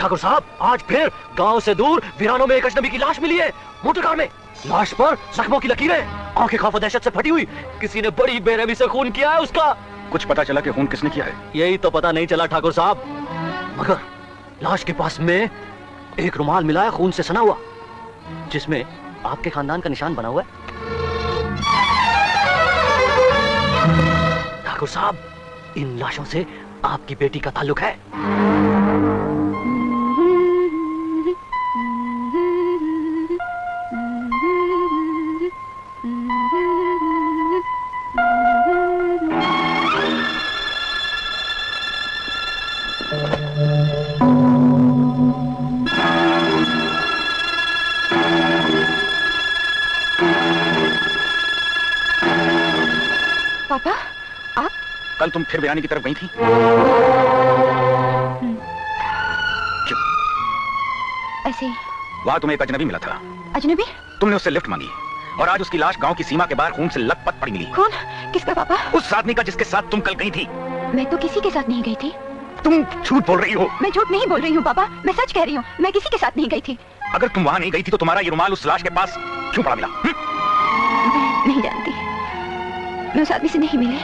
ठाकुर साहब, आज फिर गांव से दूर वीरानों में एक अजनबी की लाश मिली है, मोटर कार में। लाश पर जख्मों की लकीरें, आंखें खौफ और दहशत से फटी हुई। किसी ने बड़ी बेरहमी से खून किया है उसका। कुछ पता चला कि खून किसने किया है? यही तो पता नहीं चला ठाकुर साहब, मगर लाश के पास में एक रुमाल मिला है खून से सना हुआ, जिसमें आपके खानदान का निशान बना हुआ है। ठाकुर साहब, इन लाशों से आपकी बेटी का ताल्लुक है। पापा, आप? कल तुम फिर वीरानी की तरफ गई थी? क्यों? ऐसे ही। वहां तुम्हें एक अजनबी मिला था। अजनबी? तुमने उससे लिफ्ट मांगी और आज उसकी लाश गांव की सीमा के बाहर खून से लथपथ पड़ी मिली। खून? किसका पापा? उस आदमी का जिसके साथ तुम कल गई थी। मैं तो किसी के साथ नहीं गई थी। तुम झूठ बोल रही हो। मैं झूठ नहीं बोल रही हूँ पापा, मैं सच कह रही हूँ, मैं किसी के साथ नहीं गई थी। अगर तुम वहां नहीं गई थी तो तुम्हारा ये रुमाल उस लाश के पास क्यों पड़ा मिला? मैं नहीं जानती, मैं उस आदमी से नहीं मिली,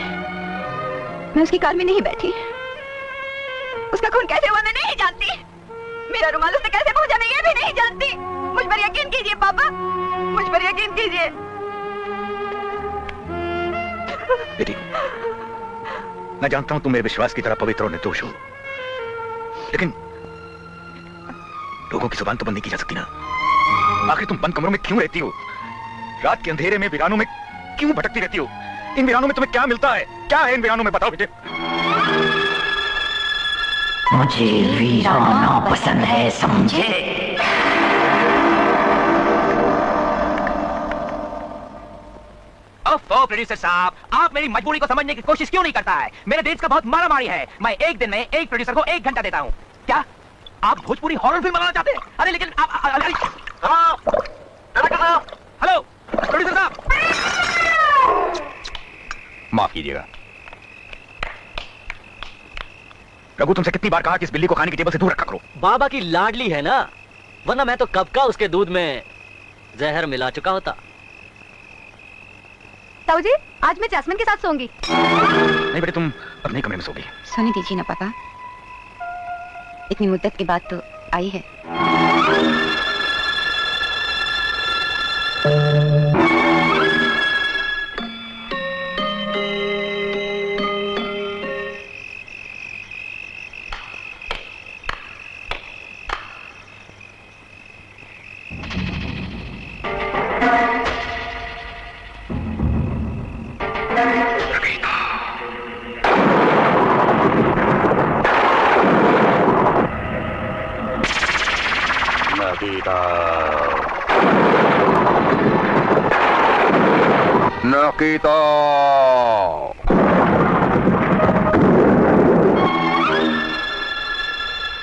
मैं उसकी कार में नहीं बैठी, उसका खून कैसे हुआ मैं नहीं जानती, मेरा रुमाल उससे कैसे पहुंचा मैं ये भी नहीं जानती। मुझ पर यकीन कीजिए पापा, मुझ पर यकीन कीजिए। बेटी, मैं जानता हूं तुम मेरे विश्वास की तरह पवित्र और निर्दोष हो, लेकिन लोगों की जुबान तो बंद नहीं की जा सकती ना। आखिर तुम बंद कमरों में क्यों रहती हो? रात के अंधेरे में वीरानों में क्यों भटकती रहती हो? इन वीरानों में तुम्हें क्या मिलता है? क्या है इन वीरानों में, बताओ बेटे। मुझे वीराना पसंद है, समझे? ओह प्रोड्यूसर साहब, आप मेरी मजबूरी को समझने की कोशिश क्यों नहीं करता है? मेरे देश का बहुत मारामारी है, मैं एक दिन में एक प्रोड्यूसर को 1 घंटा देता हूँ। क्या आप भोजपुरी हॉरर फिल्म बनाना चाहते हैं? अरे लेकिन हेलो प्रोड्यूसर साहब, माफ कीजिएगा। रघु, तुमसे कितनी बार कहा कि इस बिल्ली को खाने की टेबल से दूर रखा करो। बाबा की लाडली है ना, वरना मैं तो कब का उसके दूध में जहर मिला चुका होता। ताऊ जी, आज मैं जैस्मिन के साथ सोऊंगी। नहीं बेटे, तुम अपने कमरे में सोगी। सोने दीजिए ना पापा, इतनी मुद्दत के बाद तो आई है। नकीता,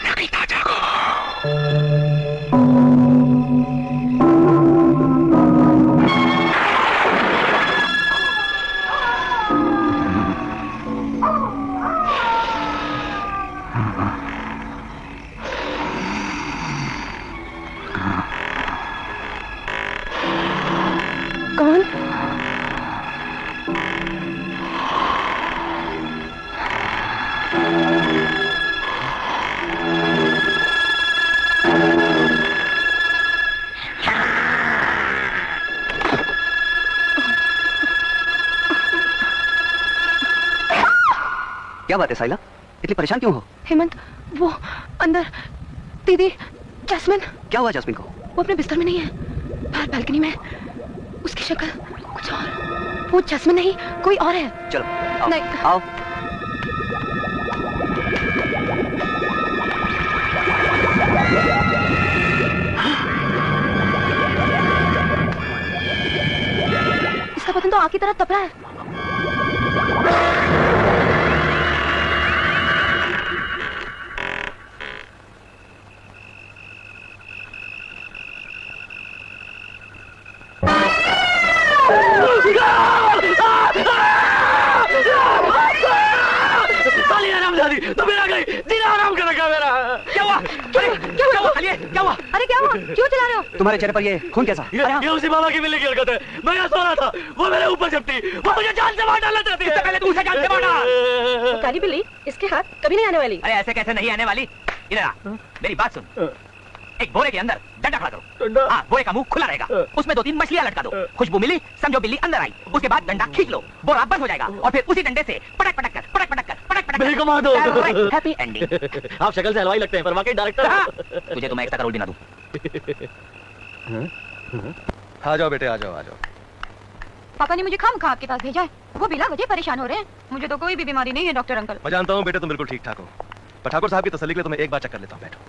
नकीता जागो। कौन? क्या बात है साइला, इतनी परेशान क्यों हो? हेमंत, वो अंदर दीदी जैस्मिन। क्या हुआ जैस्मिन को? वो अपने बिस्तर में नहीं है, बाहर बालकनी में। उसकी शक्ल कुछ और, वो जैस्मिन नहीं कोई और है। चलो आओ, नहीं आओ। इसका बदन तो आग की तरह तप रहा है। तो मेरा गई दिन आराम कर रखा मेरा। क्या हुआ? क्या हुआ? अरे क्या हुआ? क्यों चिल्ला रहे हो? तुम्हारे चेहरे पर ये खून कैसा? ये उसी बाबा की मिलने की हरकत है। मैं यहाँ सो रहा था, वो मेरे ऊपर झपटी, वो मुझे जान से मार डालना चाहती है। पहले तू उसे जान से मार डाल। काली बिल्ली, इसके हाथ कभी नहीं आने वाली। अरे ऐसे कैसे नहीं आने वाली? इधर आ, मेरी बात सुन। एक बोरे के अंदर डंडा खड़ा करो। हाँ, बोरे का मुंह खुला रहेगा, उसमें 2-3 मछलियां लटका दो। खुशबू मिली, समझो बिल्ली अंदर आई। उसके बाद डंडा खींच लो, बोरा बंद हो जाएगा और फिर उसी डंडे से पटक पटक कर मेरे को मार दो। Happy ending. आप शक्ल से हलवाई लगते हैं पर वाकई डायरेक्टर। तुझे तो मैं एक्स्ट्रा करोड़ भी ना दूं। आ जाओ बेटे, आ जाओ, आ जाओ। पापा ने मुझे खामखा आपके पास भेजा है। वो बिला वजह परेशान हो रहे हैं। मुझे तो कोई भी बीमारी नहीं है डॉक्टर अंकल। मैं जानता हूँ बेटे तुम बिल्कुल ठीक ठाक हो, पर ठाकुर साहब की तसल्ली के लिए तुम्हें एक बार चेक कर लेता हूँ। बैठो,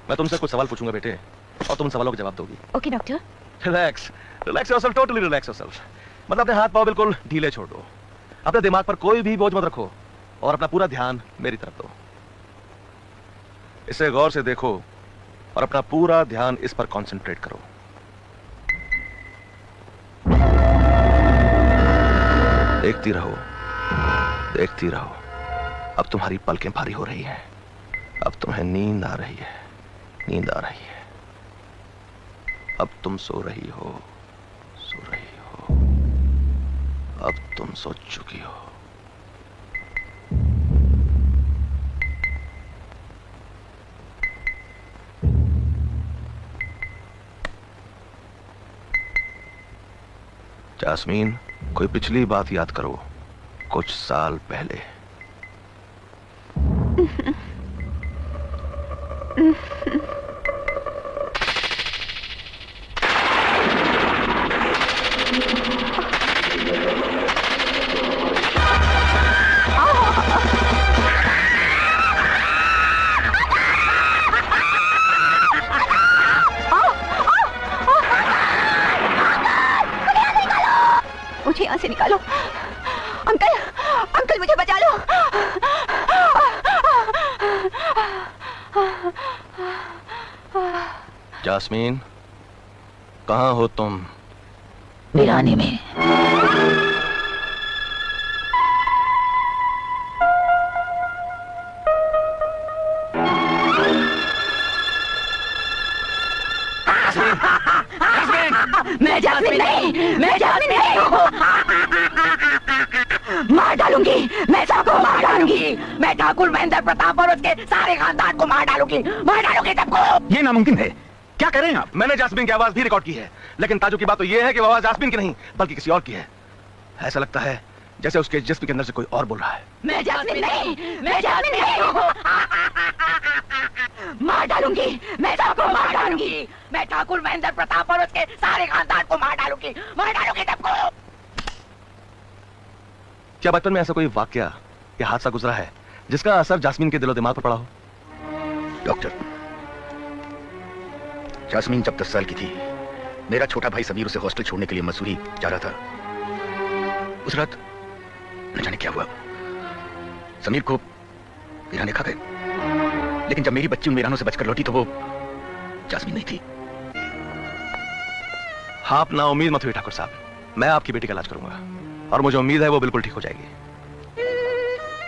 मैं तुमसे कुछ सवाल पूछूंगा बेटे, और तुम सवालों के जवाब दोगी। Okay doctor. Relax, relax yourself, totally relax yourself. मतलब अपने हाथ पांव बिल्कुल ढीले छोड़ दो, अपने दिमाग पर कोई भी बोझ मत रखो, और अपना पूरा ध्यान मेरी तरफ दो। इसे गौर से देखो और अपना पूरा ध्यान इस पर कंसंट्रेट करो। देखती रहो, देखती रहो। अब तुम्हारी पलकें भारी हो रही हैं, अब तुम्हें नींद आ रही है, नींद आ रही है। अब तुम सो रही हो, सो रही हो। अब तुम सो चुकी हो। जास्मीन, कोई पिछली बात याद करो, कुछ साल पहले। मुझे यहाँ से निकालो। अंकल, अंकल मुझे बचा लो। जास्मीन, कहाँ हो तुम? वीराने में। मैं जास्मीन नहीं, मैं जास्मीन नहीं हूँ। मार डालूंगी, मैं सबको मार डालूंगी। मैं ठाकुर महेंद्र प्रताप और उसके सारे खानदान को मार डालूंगी सबको। ये नामुमकिन है। क्या कर रहे हैं आप? मैंने जास्मीन की आवाज भी रिकॉर्ड की है, लेकिन ताजुब की बात तो यह है कि वो आवाज जास्मीन की नहीं बल्कि किसी और की है। ऐसा लगता है जैसे उसके जिस्म के अंदर से कोई और बोल रहा है। मैं जास्मीन नहीं, मैं जास्मीन नहीं हूँ। मार डालूंगी, मैं सबको मार डालूंगी। मैं ठाकुर महेंद्र प्रताप और उसके सारे खानदान को मार डालूंगी सबको। क्या बचपन में ऐसा कोई वाकया या हादसा गुजरा है जिसका असर जास्मीन के दिलो दिमाग पर पड़ा हो? डॉक्टर, जास्मीन जब 10 साल की थी, मेरा छोटा भाई समीर उसे हॉस्टल छोड़ने के लिए मसूरी जा रहा था। उस रात न जाने क्या हुआ, समीर को वीराने खा गए। लेकिन जब मेरी बच्ची उन वीरानों से बचकर लौटी तो वो जास्मीन नहीं थी। हाँ, आप ना उम्मीद मत हुई ठाकुर साहब, मैं आपकी बेटी का इलाज करूंगा और मुझे उम्मीद है वो बिल्कुल ठीक हो जाएगी।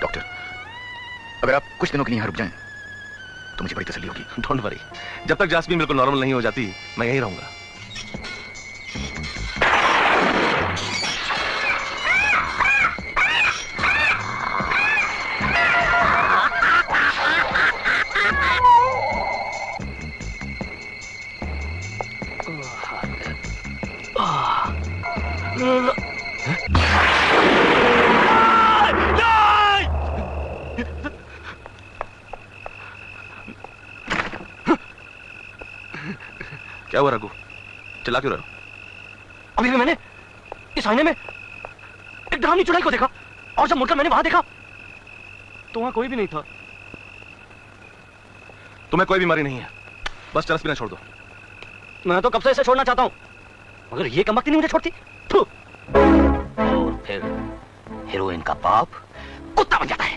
डॉक्टर, अगर आप कुछ दिनों के लिए यहाँ रुक जाएं तो मुझे बड़ी तसल्ली होगी। डोंट वरी, जब तक जास्मीन बिल्कुल नॉर्मल नहीं हो जाती मैं यहीं रहूंगा। क्या हुआ रघु, चिल्ला क्यों रहे हो? अभी भी मैंने इस आईने में एक डरावनी चुड़ैल को देखा, और जब मुड़कर मैंने वहां देखा तो वहां कोई भी नहीं था। तुम्हें कोई बीमारी नहीं है, बस चरस पीना छोड़ दो। मैं तो कब से इसे छोड़ना चाहता हूं, मगर ये कमबख्ती नहीं मुझे छोड़ती। और फिर हीरोइन का बाप कुत्ता बन जाता है।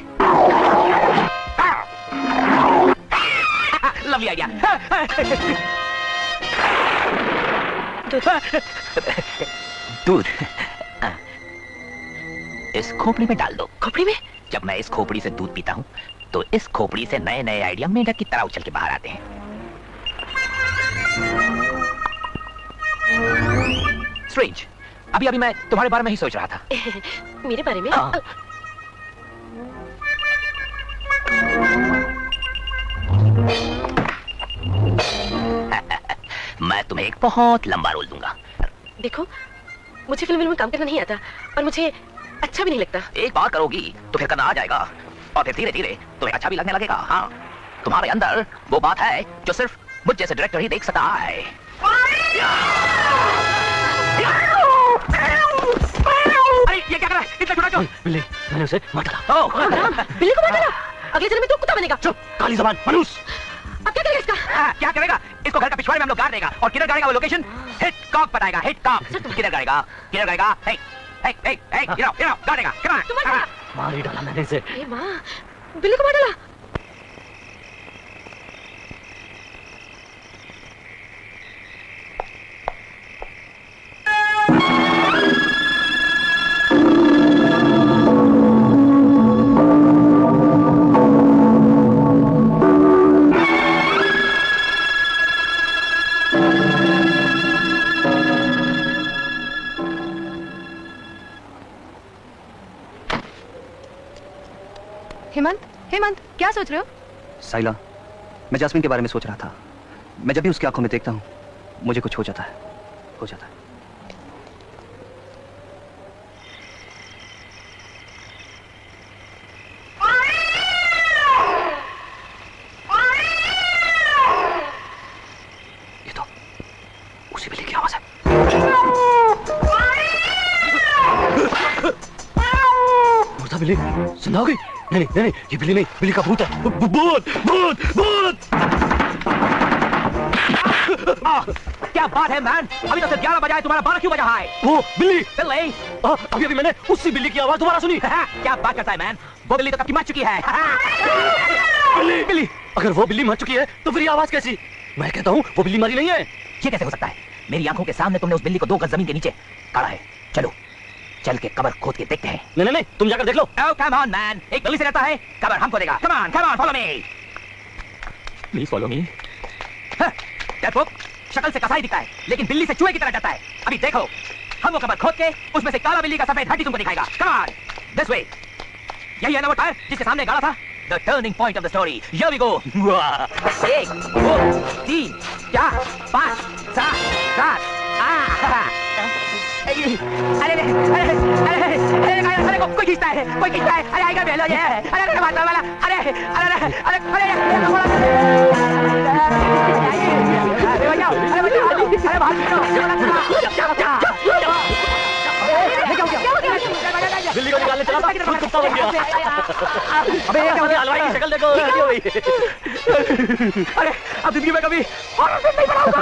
Love idea. दूध इस खोपड़ी में डाल दो। खोपड़ी में? जब मैं इस खोपड़ी से दूध पीता हूँ तो इस खोपड़ी से नए नए आइडिया मेंढक की तरह उछल के बाहर आते हैं। स्ट्रेंज, अभी अभी मैं तुम्हारे बारे में ही सोच रहा था। मेरे बारे में? मैं तुम्हें एक बहुत लंबा रोल दूंगा। देखो, मुझे फिल्म में काम करना नहीं आता और मुझे अच्छा भी नहीं लगता। एक बार करोगी तो फिर करना आ जाएगा और फिर धीरे धीरे तुम्हें अच्छा भी लगने लगेगा। हाँ, तुम्हारे अंदर वो बात है जो सिर्फ मुझ जैसे डायरेक्टर ही देख सकता है। अरे ये क्या कर रहा है? इतना छोटा क्यों? बिल्ली, मैंने उसे मार डाला। बिल्ली को मार डाला? अगले जन्म में तो कुत्ता बनेगा। चुप, काली जबान, मनुष्य। अब क्या करेगा इसका? क्या करेगा? इसको घर का पिछवाड़े में हम लोग गाड़ देगा और किधर गाड़ेगा वो लोकेशन हिटकॉक बताएगा। हिटकॉक किधर गाड़ेगा? किधर गाड़ेगा? हे हे हे हे, गाड़ेगा। कम ऑन, मार ही डाला मैंने इसे। ए माँ, बिल्ली को मार डाला। हेमंत, क्या सोच रहे हो? साइला, मैं जास्मिन के बारे में सोच रहा था। मैं जब भी उसकी आंखों में देखता हूँ मुझे कुछ हो जाता है। ये तो उसी बिल्ली की आवाज है। मुर्दा बिल्ली, जिंदा हो गई? नहीं, ये बिल्ली नहीं, बिल्ली का भूत है। भूत! क्या बात है मैन? अभी तो सिर्फ 11 बजाए, तुम्हारा 12 क्यों बजा है? वो बिल्ली! बिल्ली! अभी मैंने उसी बिल्ली की आवाज दोबारा सुनी। क्या बात करता है मैन? वो बिल्ली तो कब की मर चुकी है। बिल्ली! अगर वो बिल्ली मर चुकी है तो फिर ये आवाज कैसी? मैं कहता हूँ वो बिल्ली मरी नहीं है। ये कैसे हो सकता है? मेरी आंखों के सामने तुमने उस बिल्ली को 2 गज जमीन के नीचे गाड़ा है। चलो, चल के कबर खोद के देखते हैं। नहीं, तुम जाकर देख लो। Oh, come on, man. एक गली से रहता है, कबर हमको देगा। Come on, follow me. Please follow me. डरपोक, शक्ल से कसाई दिखता है, लेकिन बिल्ली से चूहे की तरह डरता है। अभी देखो, हम वो कबर खोद के उसमें से काला बिल्ली का सफेद हड्डी तुमको दिखाएगा। Come on, this way. यही है ना वो टायर जिसके सामने गाड़ा था? The turning point of the story. Here we go. 1, 2, 3, 4, 5, 7, 8. अरे कोई खींचता है। अरे आएगा बेलो ये। अरे वाला। अरे बिल्ली को निकालने चला था, खुद कुत्ता बन गया। अबे ये क्या हो गया? हलवाई की शक्ल देखो। अरे अब जिंदगी में कभी हॉरर फिल्म नहीं बनाऊंगा।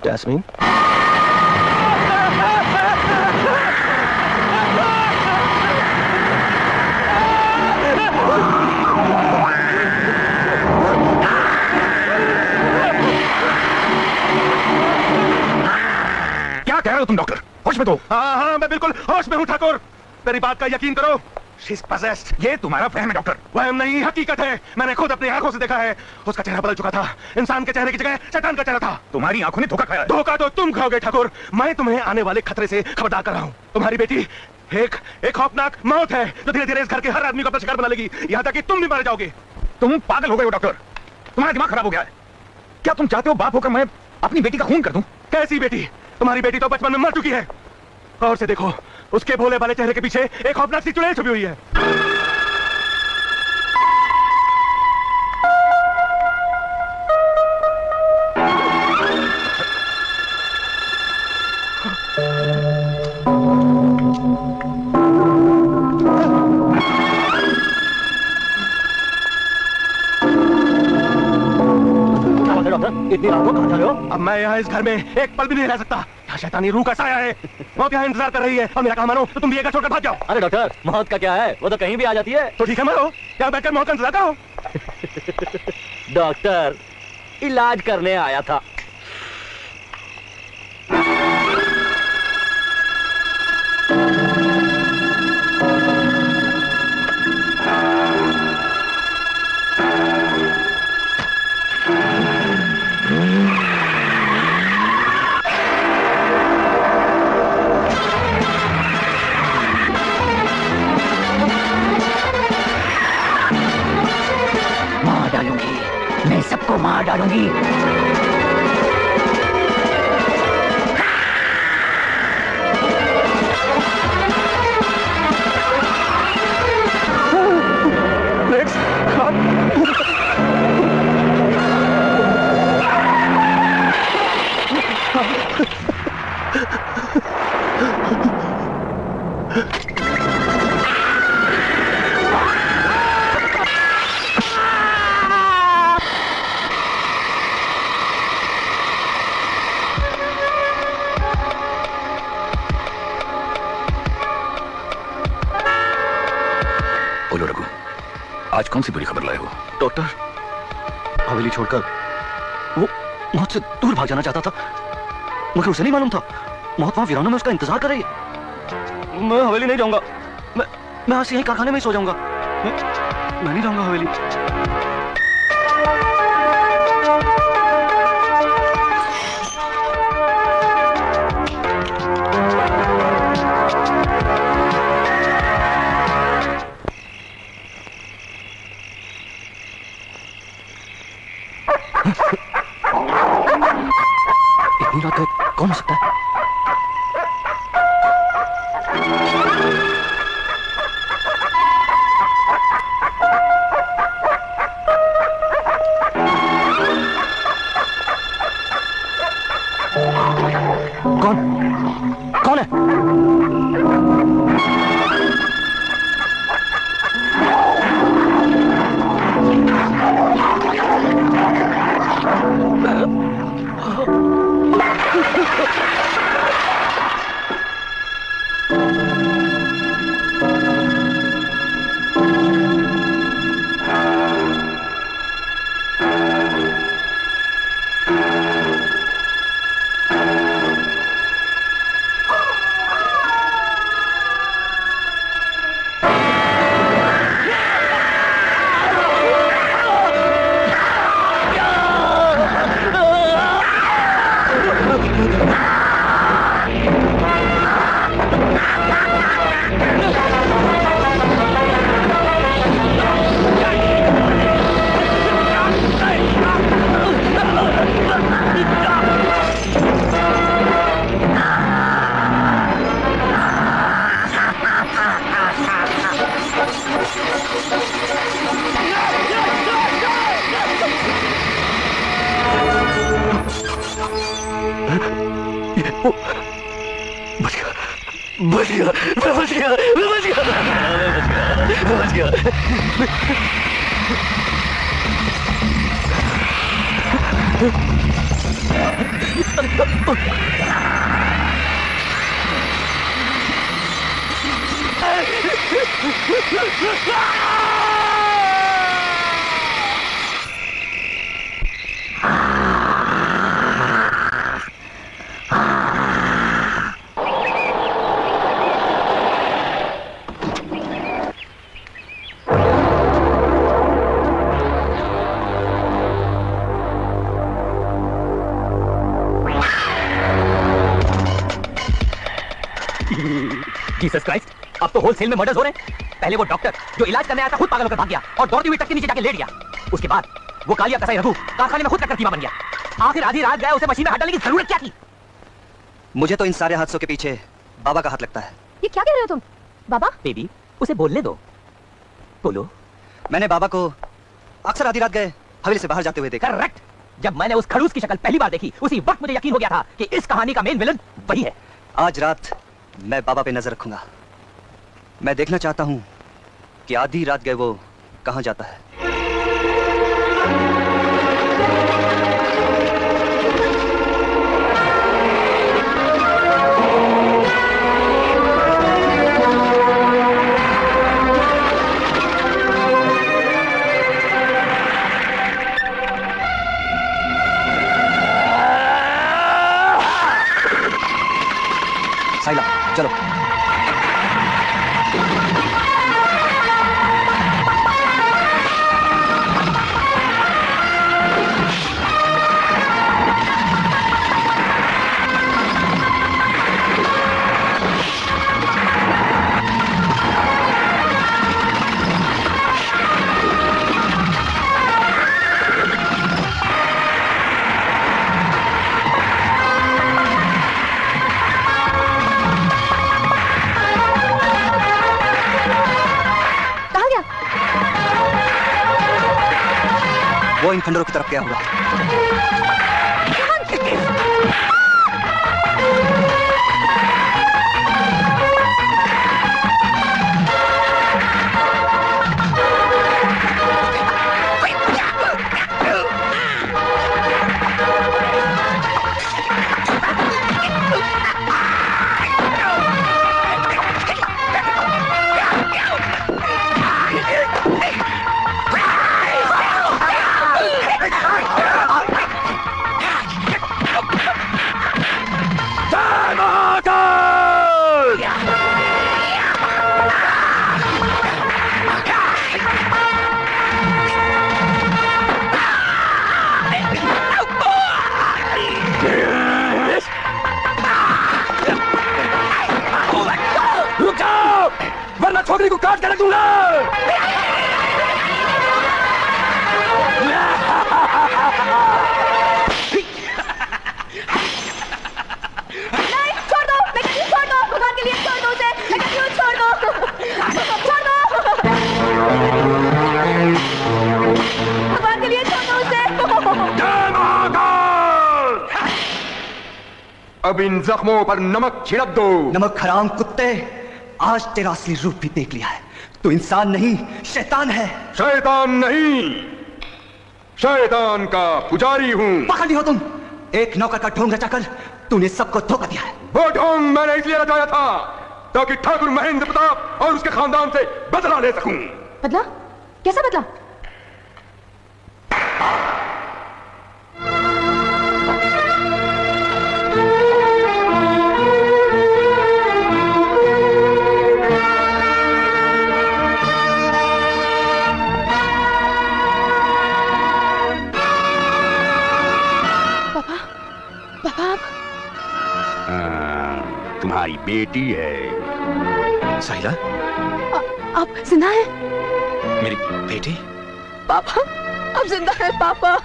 Jasmine? क्या कह रहे हो तुम डॉक्टर? होश में तो? हाँ, मैं बिल्कुल होश में हूँ ठाकुर। मेरी बात का यकीन करो, She's possessed. ये तुम्हारा वहम है डॉक्टर। वहम नहीं, हकीकत है। मैंने खुद अपनी आंखों से देखा है। उसका चेहरा बदल चुका था। इंसान के चेहरे की जगह शैतान का चेहरा था। तुम्हारी आंखों ने धोखा खाया। धोखा तो तुम खाओगे ठाकुर। मैं तुम्हें आने वाले खतरे से खबरदार कर रहा हूँ। तुम्हारी बेटी एक खौफनाक मौत है जो धीरे धीरे इस घर के हर आदमी को अपना शिकार बना लेगी, यहाँ तक कि तुम भी मारे जाओगे। तुम पागल हो गए हो डॉक्टर। तुम्हारा दिमाग खराब हो गया है। क्या तुम चाहते हो बाप होकर मैं अपनी बेटी का खून कर दूं? कैसी बेटी? तुम्हारी बेटी तो बचपन में मर चुकी है। और से देखो, उसके भोले भाले चेहरे के पीछे एक खौफनाक सी चुड़ैल छुपी हुई है। इतनी रात को कहाँ जा रहे हो? अब मैं यहाँ इस घर में एक पल भी नहीं रह सकता। यहाँ शैतानी रूह का साया है। मौत यहाँ इंतजार कर रही है और मेरा काम मानो तो तुम भी ये घर छोड़कर भाग जाओ। अरे डॉक्टर, मौत का क्या है? वो तो कहीं भी आ जाती है। तो ठीक है, मरो। यहाँ बैठकर मौत का इंतजार करो। डॉक्टर, इलाज करने आया था। सबको मार डालूंगी। आज कौन सी बुरी खबर लाए हो? डॉक्टर, हवेली छोड़कर वो मौत से दूर भाग जाना चाहता था, मगर उसे नहीं मालूम था मौत वहां वीरानों में उसका इंतजार कर रही है। मैं हवेली नहीं जाऊंगा। मैं आज यहीं कारखाने में ही सो जाऊंगा। मैं नहीं जाऊंगा हवेली। इतनी रात को कौन हो सकता है? कौन है? जीसस क्राइस्ट, अब तो होलसेल में मर्डर्स हो रहे हैं। पहले वो डॉक्टर जो इलाज करने आया था खुद पागल होकर भाग गया और दौड़ती हुई ट्रक के नीचे जाके लेट गया। उसके बाद वो कालिया कसाई रघु कारखाने में खुद कट्टर कीमा बन गया। आखिर आधी रात गया, उसे मशीन में हटाने की जरूरत क्या थी? मुझे तो इन सारे हादसों के पीछे बाबा का हाथ लगता है। ये क्या कह रहे हो तुम? बाबा? बेबी, उसे बोलने दो। बोलो। मैंने बाबा को अक्सर आधी रात गए हवेली से बाहर जाते हुए देखा। करेक्ट। जब मैंने उस खड़ूस की शक्ल पहली बार देखी, उसी वक्त मुझे यकीन हो गया था कि इस कहानी का मेन विलन वही है। आज रात मैं बाबा पे नजर रखूंगा। मैं देखना चाहता हूं कि आधी रात गए वो कहां जाता है। साइला, चलो। वो इन खंडरों की तरफ गया होगा। छोकरी को काट के रख दूंगा। नहीं, छोड़ दो, मैं कहती हूँ छोड़ दो, भगवान के लिए छोड़ दो उसे, मैं कहती हूँ छोड़ दो, छोड़ दो, भगवान के लिए छोड़ दो उसे। अब इन जख्मों पर नमक छिड़क दो। नमक हराम कुत्ते, आज तेरा असली रूप भी देख लिया है। तू इंसान नहीं, शैतान है। शैतान नहीं, शैतान का पुजारी हूँ। पाखंडी हो तुम। एक नौकर का ढोंग रचाकर तूने सबको धोखा दिया है। वो ढोंग मैंने इसलिए रचाया था ताकि ठाकुर महेंद्र प्रताप और उसके खानदान से बदला ले सकूं। बदला? कैसा बदला? तुम्हारी बेटी है। साहिला, आप जिंदा हैं? मेरी बेटी? पापा, आप जिंदा हैं पापा,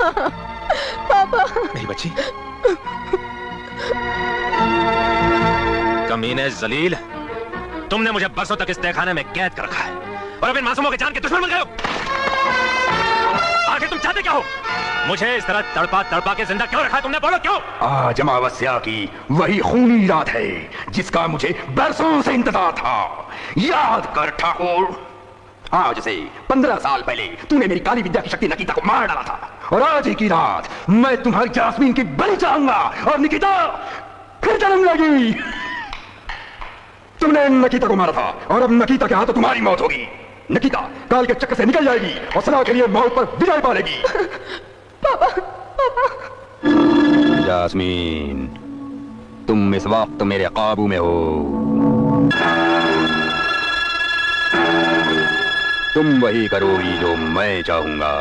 पापा। मेरी बच्ची? कमीने जलील, तुमने मुझे बरसों तक इस तहखाने में कैद कर रखा है और अब इन मासूमों के जान के दुश्मन बन गए हो। आखिर तुम चाहते क्या हो? मुझे इस तरह तड़पा तड़पा के जिंदा क्यों रखा है तुमने? बोलो क्यों? आज अमावस्या की वही खूनी रात है जिसका मुझे बरसों से इंतजार था। याद कर ठाकुर, आज से 15 साल पहले तूने मेरी काली विद्या की शक्ति नकीता को मार डाला था और आज ही की रात मैं तुम्हारी जास्मीन की बलि चाहूंगा और निकिता फिर जन्म लेगी। तुमने नकीता को मारा था और अब नकीता के हाथों तुम्हारी मौत होगी। नकीता काल के चक्कर से निकल जाएगी और सदा के लिए मौत पर विजय पा लेगी। पापा, पापा। जास्मीन, तुम इस वक्त मेरे काबू में हो। तुम वही करोगी जो मैं चाहूंगा।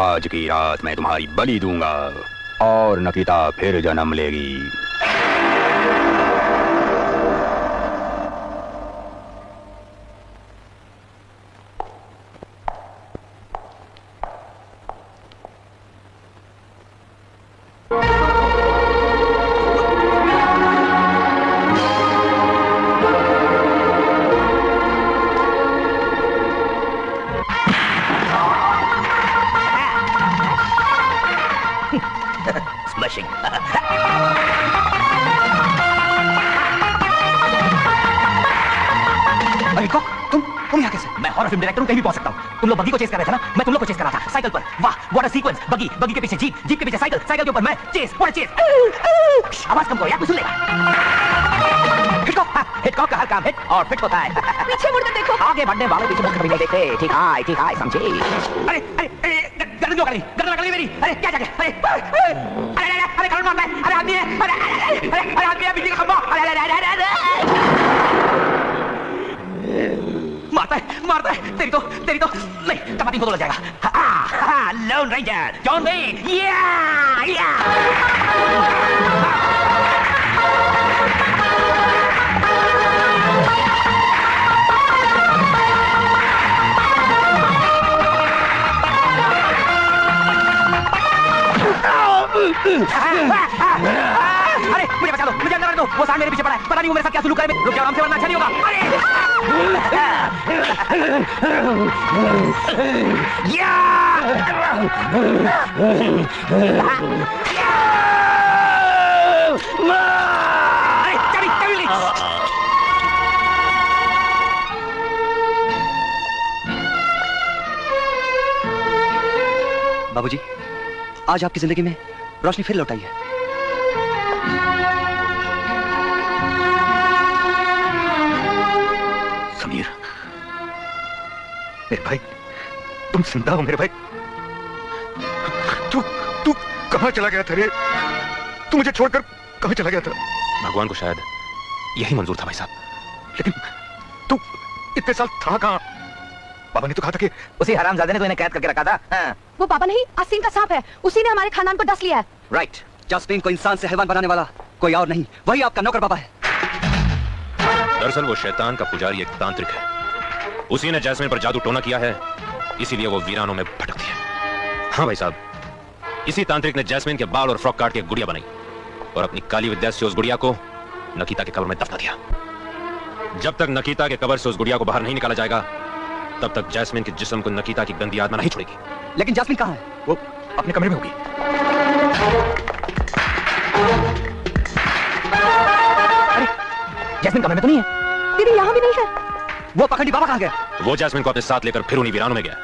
आज की रात मैं तुम्हारी बलि दूंगा और नकीता फिर जन्म लेगी। डैशिंग। अरे तुम यहाँ कैसे? मैं हॉरर फिल्म डायरेक्टर हूँ, कहीं भी पहुंच सकता हूँ। तुम लोग बगी को चेस कर रहे थे ना, मैं तुम लोग को चेस कर रहा था साइकिल पर। वाह व्हाट अ सीक्वेंस। बगी के पीछे जीप, जीप के पीछे साइकिल, साइकिल के ऊपर मैं। Chase what a chase. आवाज कम करो यार, सुन लेगा। हिटकॉक का हर काम हिट और फिट होता है। पीछे मुड़कर देखो। आगे बढ़ने वाले पीछे मुड़कर कभी नहीं देखते। ठीक है समझे। अरे गर्दन क्यों कर ली मेरी? अरे क्या जाके? अरे करंट मारता है। अरे आदमी है। अरे आदमी है, बिजली का खंभा। अरे मारता है। तेरी तो नहीं, टमाटी को तो लग जाएगा। Loan ranger John when. अरे मुझे बचा लो, मुझे अंदर कर दो। वो सांड मेरे पीछे पड़ा है, पता नहीं वो मेरे साथ क्या सुलूक करे। रुक जाओ, आराम से, वरना अच्छा नहीं होगा। बाबूजी, आज आपकी जिंदगी में रोशनी फिर लौट आई है। समीर, मेरे भाई, तुम जिंदा हो मेरे भाई। तू कहां चला गया था रे? तू मुझे छोड़कर कहां चला गया था? भगवान को शायद यही मंजूर था भाई साहब। लेकिन तू इतने साल था कहां? बाबा ने तो कहा था कि उसी हरामजादे ने तो इन्हें कैद करके रखा था। हाँ। वो बाबा नहीं, आसीन का सांप है। उसी ने हमारे खानदान को डस लिया है। राइट। जैस्मीन को इंसान से हैवान बनाने वाला कोई और नहीं, वही आपका नौकर बाबा है। दरअसल वो शैतान का पुजारी एक तांत्रिक है। उसी ने जैस्मीन पर जादू टोना किया है, इसीलिए वो वीरानों में भटकती है। हाँ भाई साहब, इसी तांत्रिक ने जैस्मीन के बाल और फ्रॉक काट के एक गुड़िया बनाई और अपनी काली विद्या से उस गुड़िया को नकीता के कब्र में दफना दिया। जब तक नकीता के कब्र से उस गुड़िया को बाहर नहीं निकाला जाएगा, तब तक जैस्मीन के जिस्म को नकीता की गंदी आत्मा नहीं छोड़ेगी। लेकिन जैस्मीन कहाँ है? वो अपने कमरे में होगी। अरे जैस्मीन कमरे में तो नहीं है। दीदी यहाँ भी नहीं है। वो पखंडी बाबा कहाँ गया? वो जैस्मीन को अपने साथ लेकर फिर उन्हीं वीरानों में गया।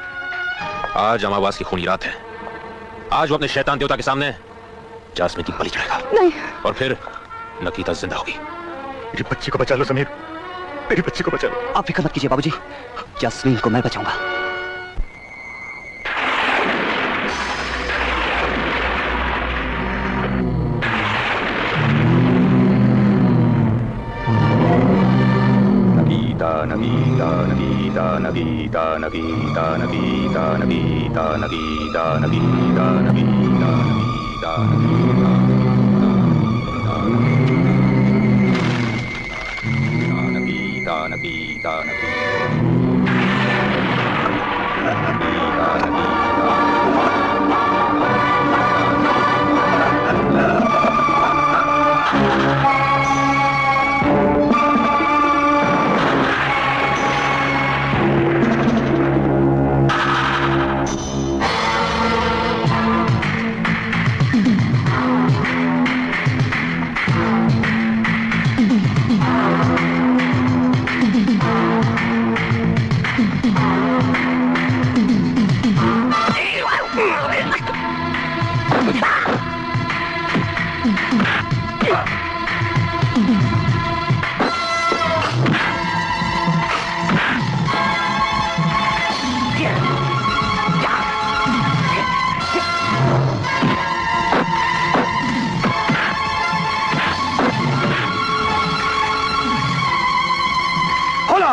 आज अमावास की खूनी रात है। आज वो अपने शैतान देवता के सामने जैस्मीन की बलि चढ़ेगा। नहीं। और फिर नकीता जिंदा होगी। मेरी बच्ची को बचा लो समीर, मेरी बच्ची को बचा लो। आप फिक्र मत कीजिए बाबूजी, जैस्मीन को मैं बचाऊंगा। नगीता नगीता नगीता नगीता नगीता नगीता नगीता नगीता नगीता नगीता नगीता नगीता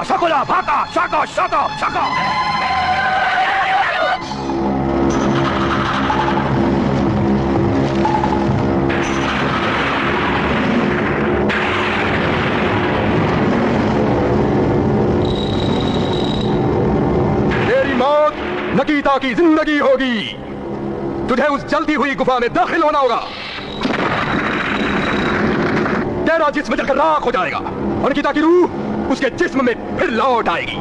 शकुला भागा शाका शाका शाका। तेरी मौत नगीता की जिंदगी होगी। तुझे उस जल्दी हुई गुफा में दाखिल होना होगा। तेरा जिस्म जलकर राख हो जाएगा और नगीता की रूह उसके जिस्म में फिर लौट आएगी।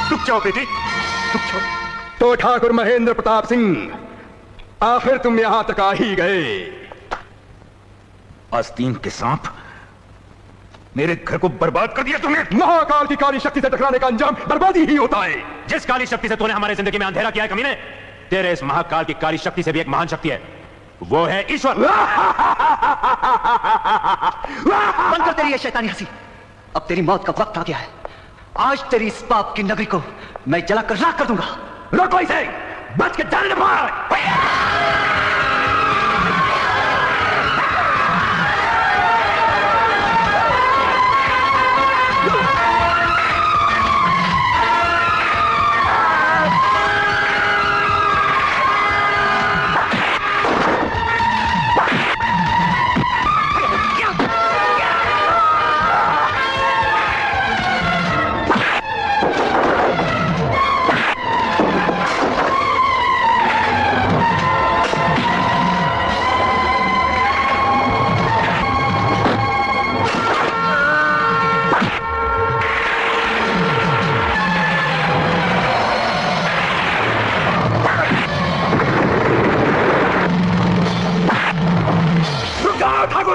रुक जाओ बेटी, रुक जाओ। तो ठाकुर महेंद्र प्रताप सिंह, आखिर तुम यहां तक आ ही गए। आस्तीन के सांप, मेरे घर को बर्बाद कर दिया तुमने। महाकाल की काली शक्ति से टकराने का अंजाम बर्बादी ही होता है। जिस काली शक्ति से तूने हमारे जिंदगी में अंधेरा किया है कमीने, तेरे इस महाकाल की काली शक्ति से भी एक महान शक्ति है, वो है ईश्वर। बंद कर तेरी ये शैतानी हंसी। अब तेरी मौत का वक्त आ गया है। आज तेरी इस पाप की नगरी को मैं जलाकर राख कर दूंगा। रोको इसे, बच के जाने न पाए।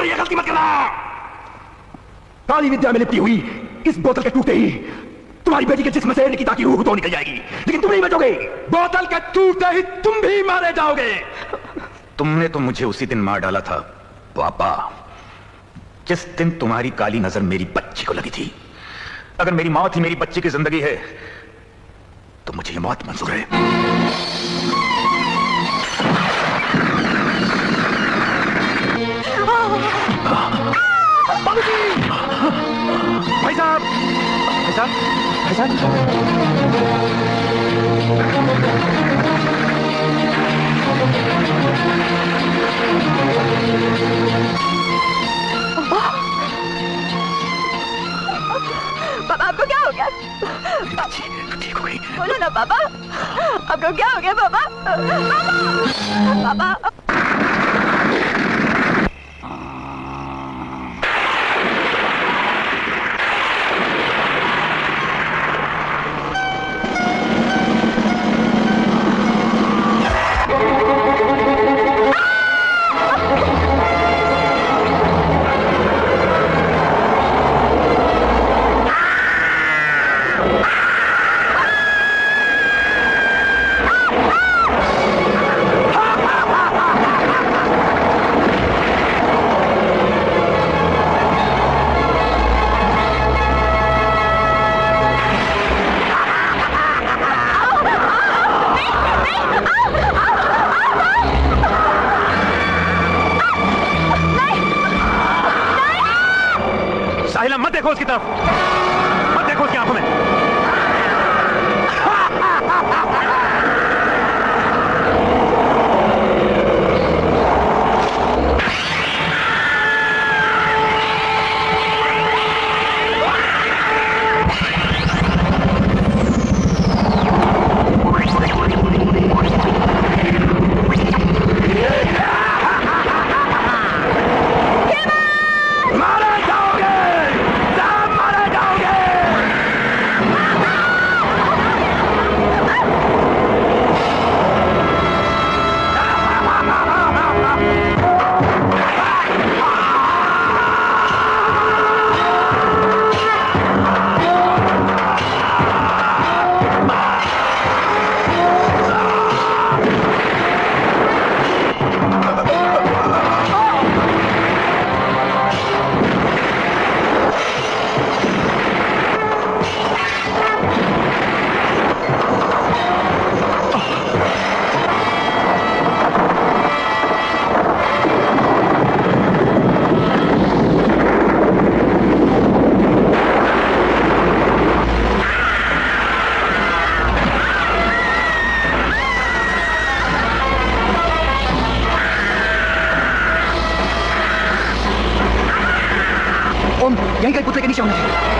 ये गलती मत करना। काली विद्या में लिपटी हुई इस बोतल के टूटते ही तुम्हारी बेटी के जिस्म से निकिता की रूह तो निकल जाएगी, लेकिन तुम नहीं बचोगे। बोतल के टूटते ही तुम भी मारे जाओगे। तुमने तो मुझे उसी दिन मार डाला था पापा, जिस दिन तुम्हारी काली नजर मेरी बच्ची को लगी थी। अगर मेरी मौत ही मेरी बच्ची की जिंदगी है तो मुझे ये मौत मंजूर है। भाई साहब, भाई साहब, भाई साहब। पापा आपको क्या हो गया? ठीक हो गई। बोलो ना पापा, आपको क्या हो गया पापा? पापा, पापा। मत देखो उसकी तरफ, मत देखो उसकी आंखों में। होना चाहिए।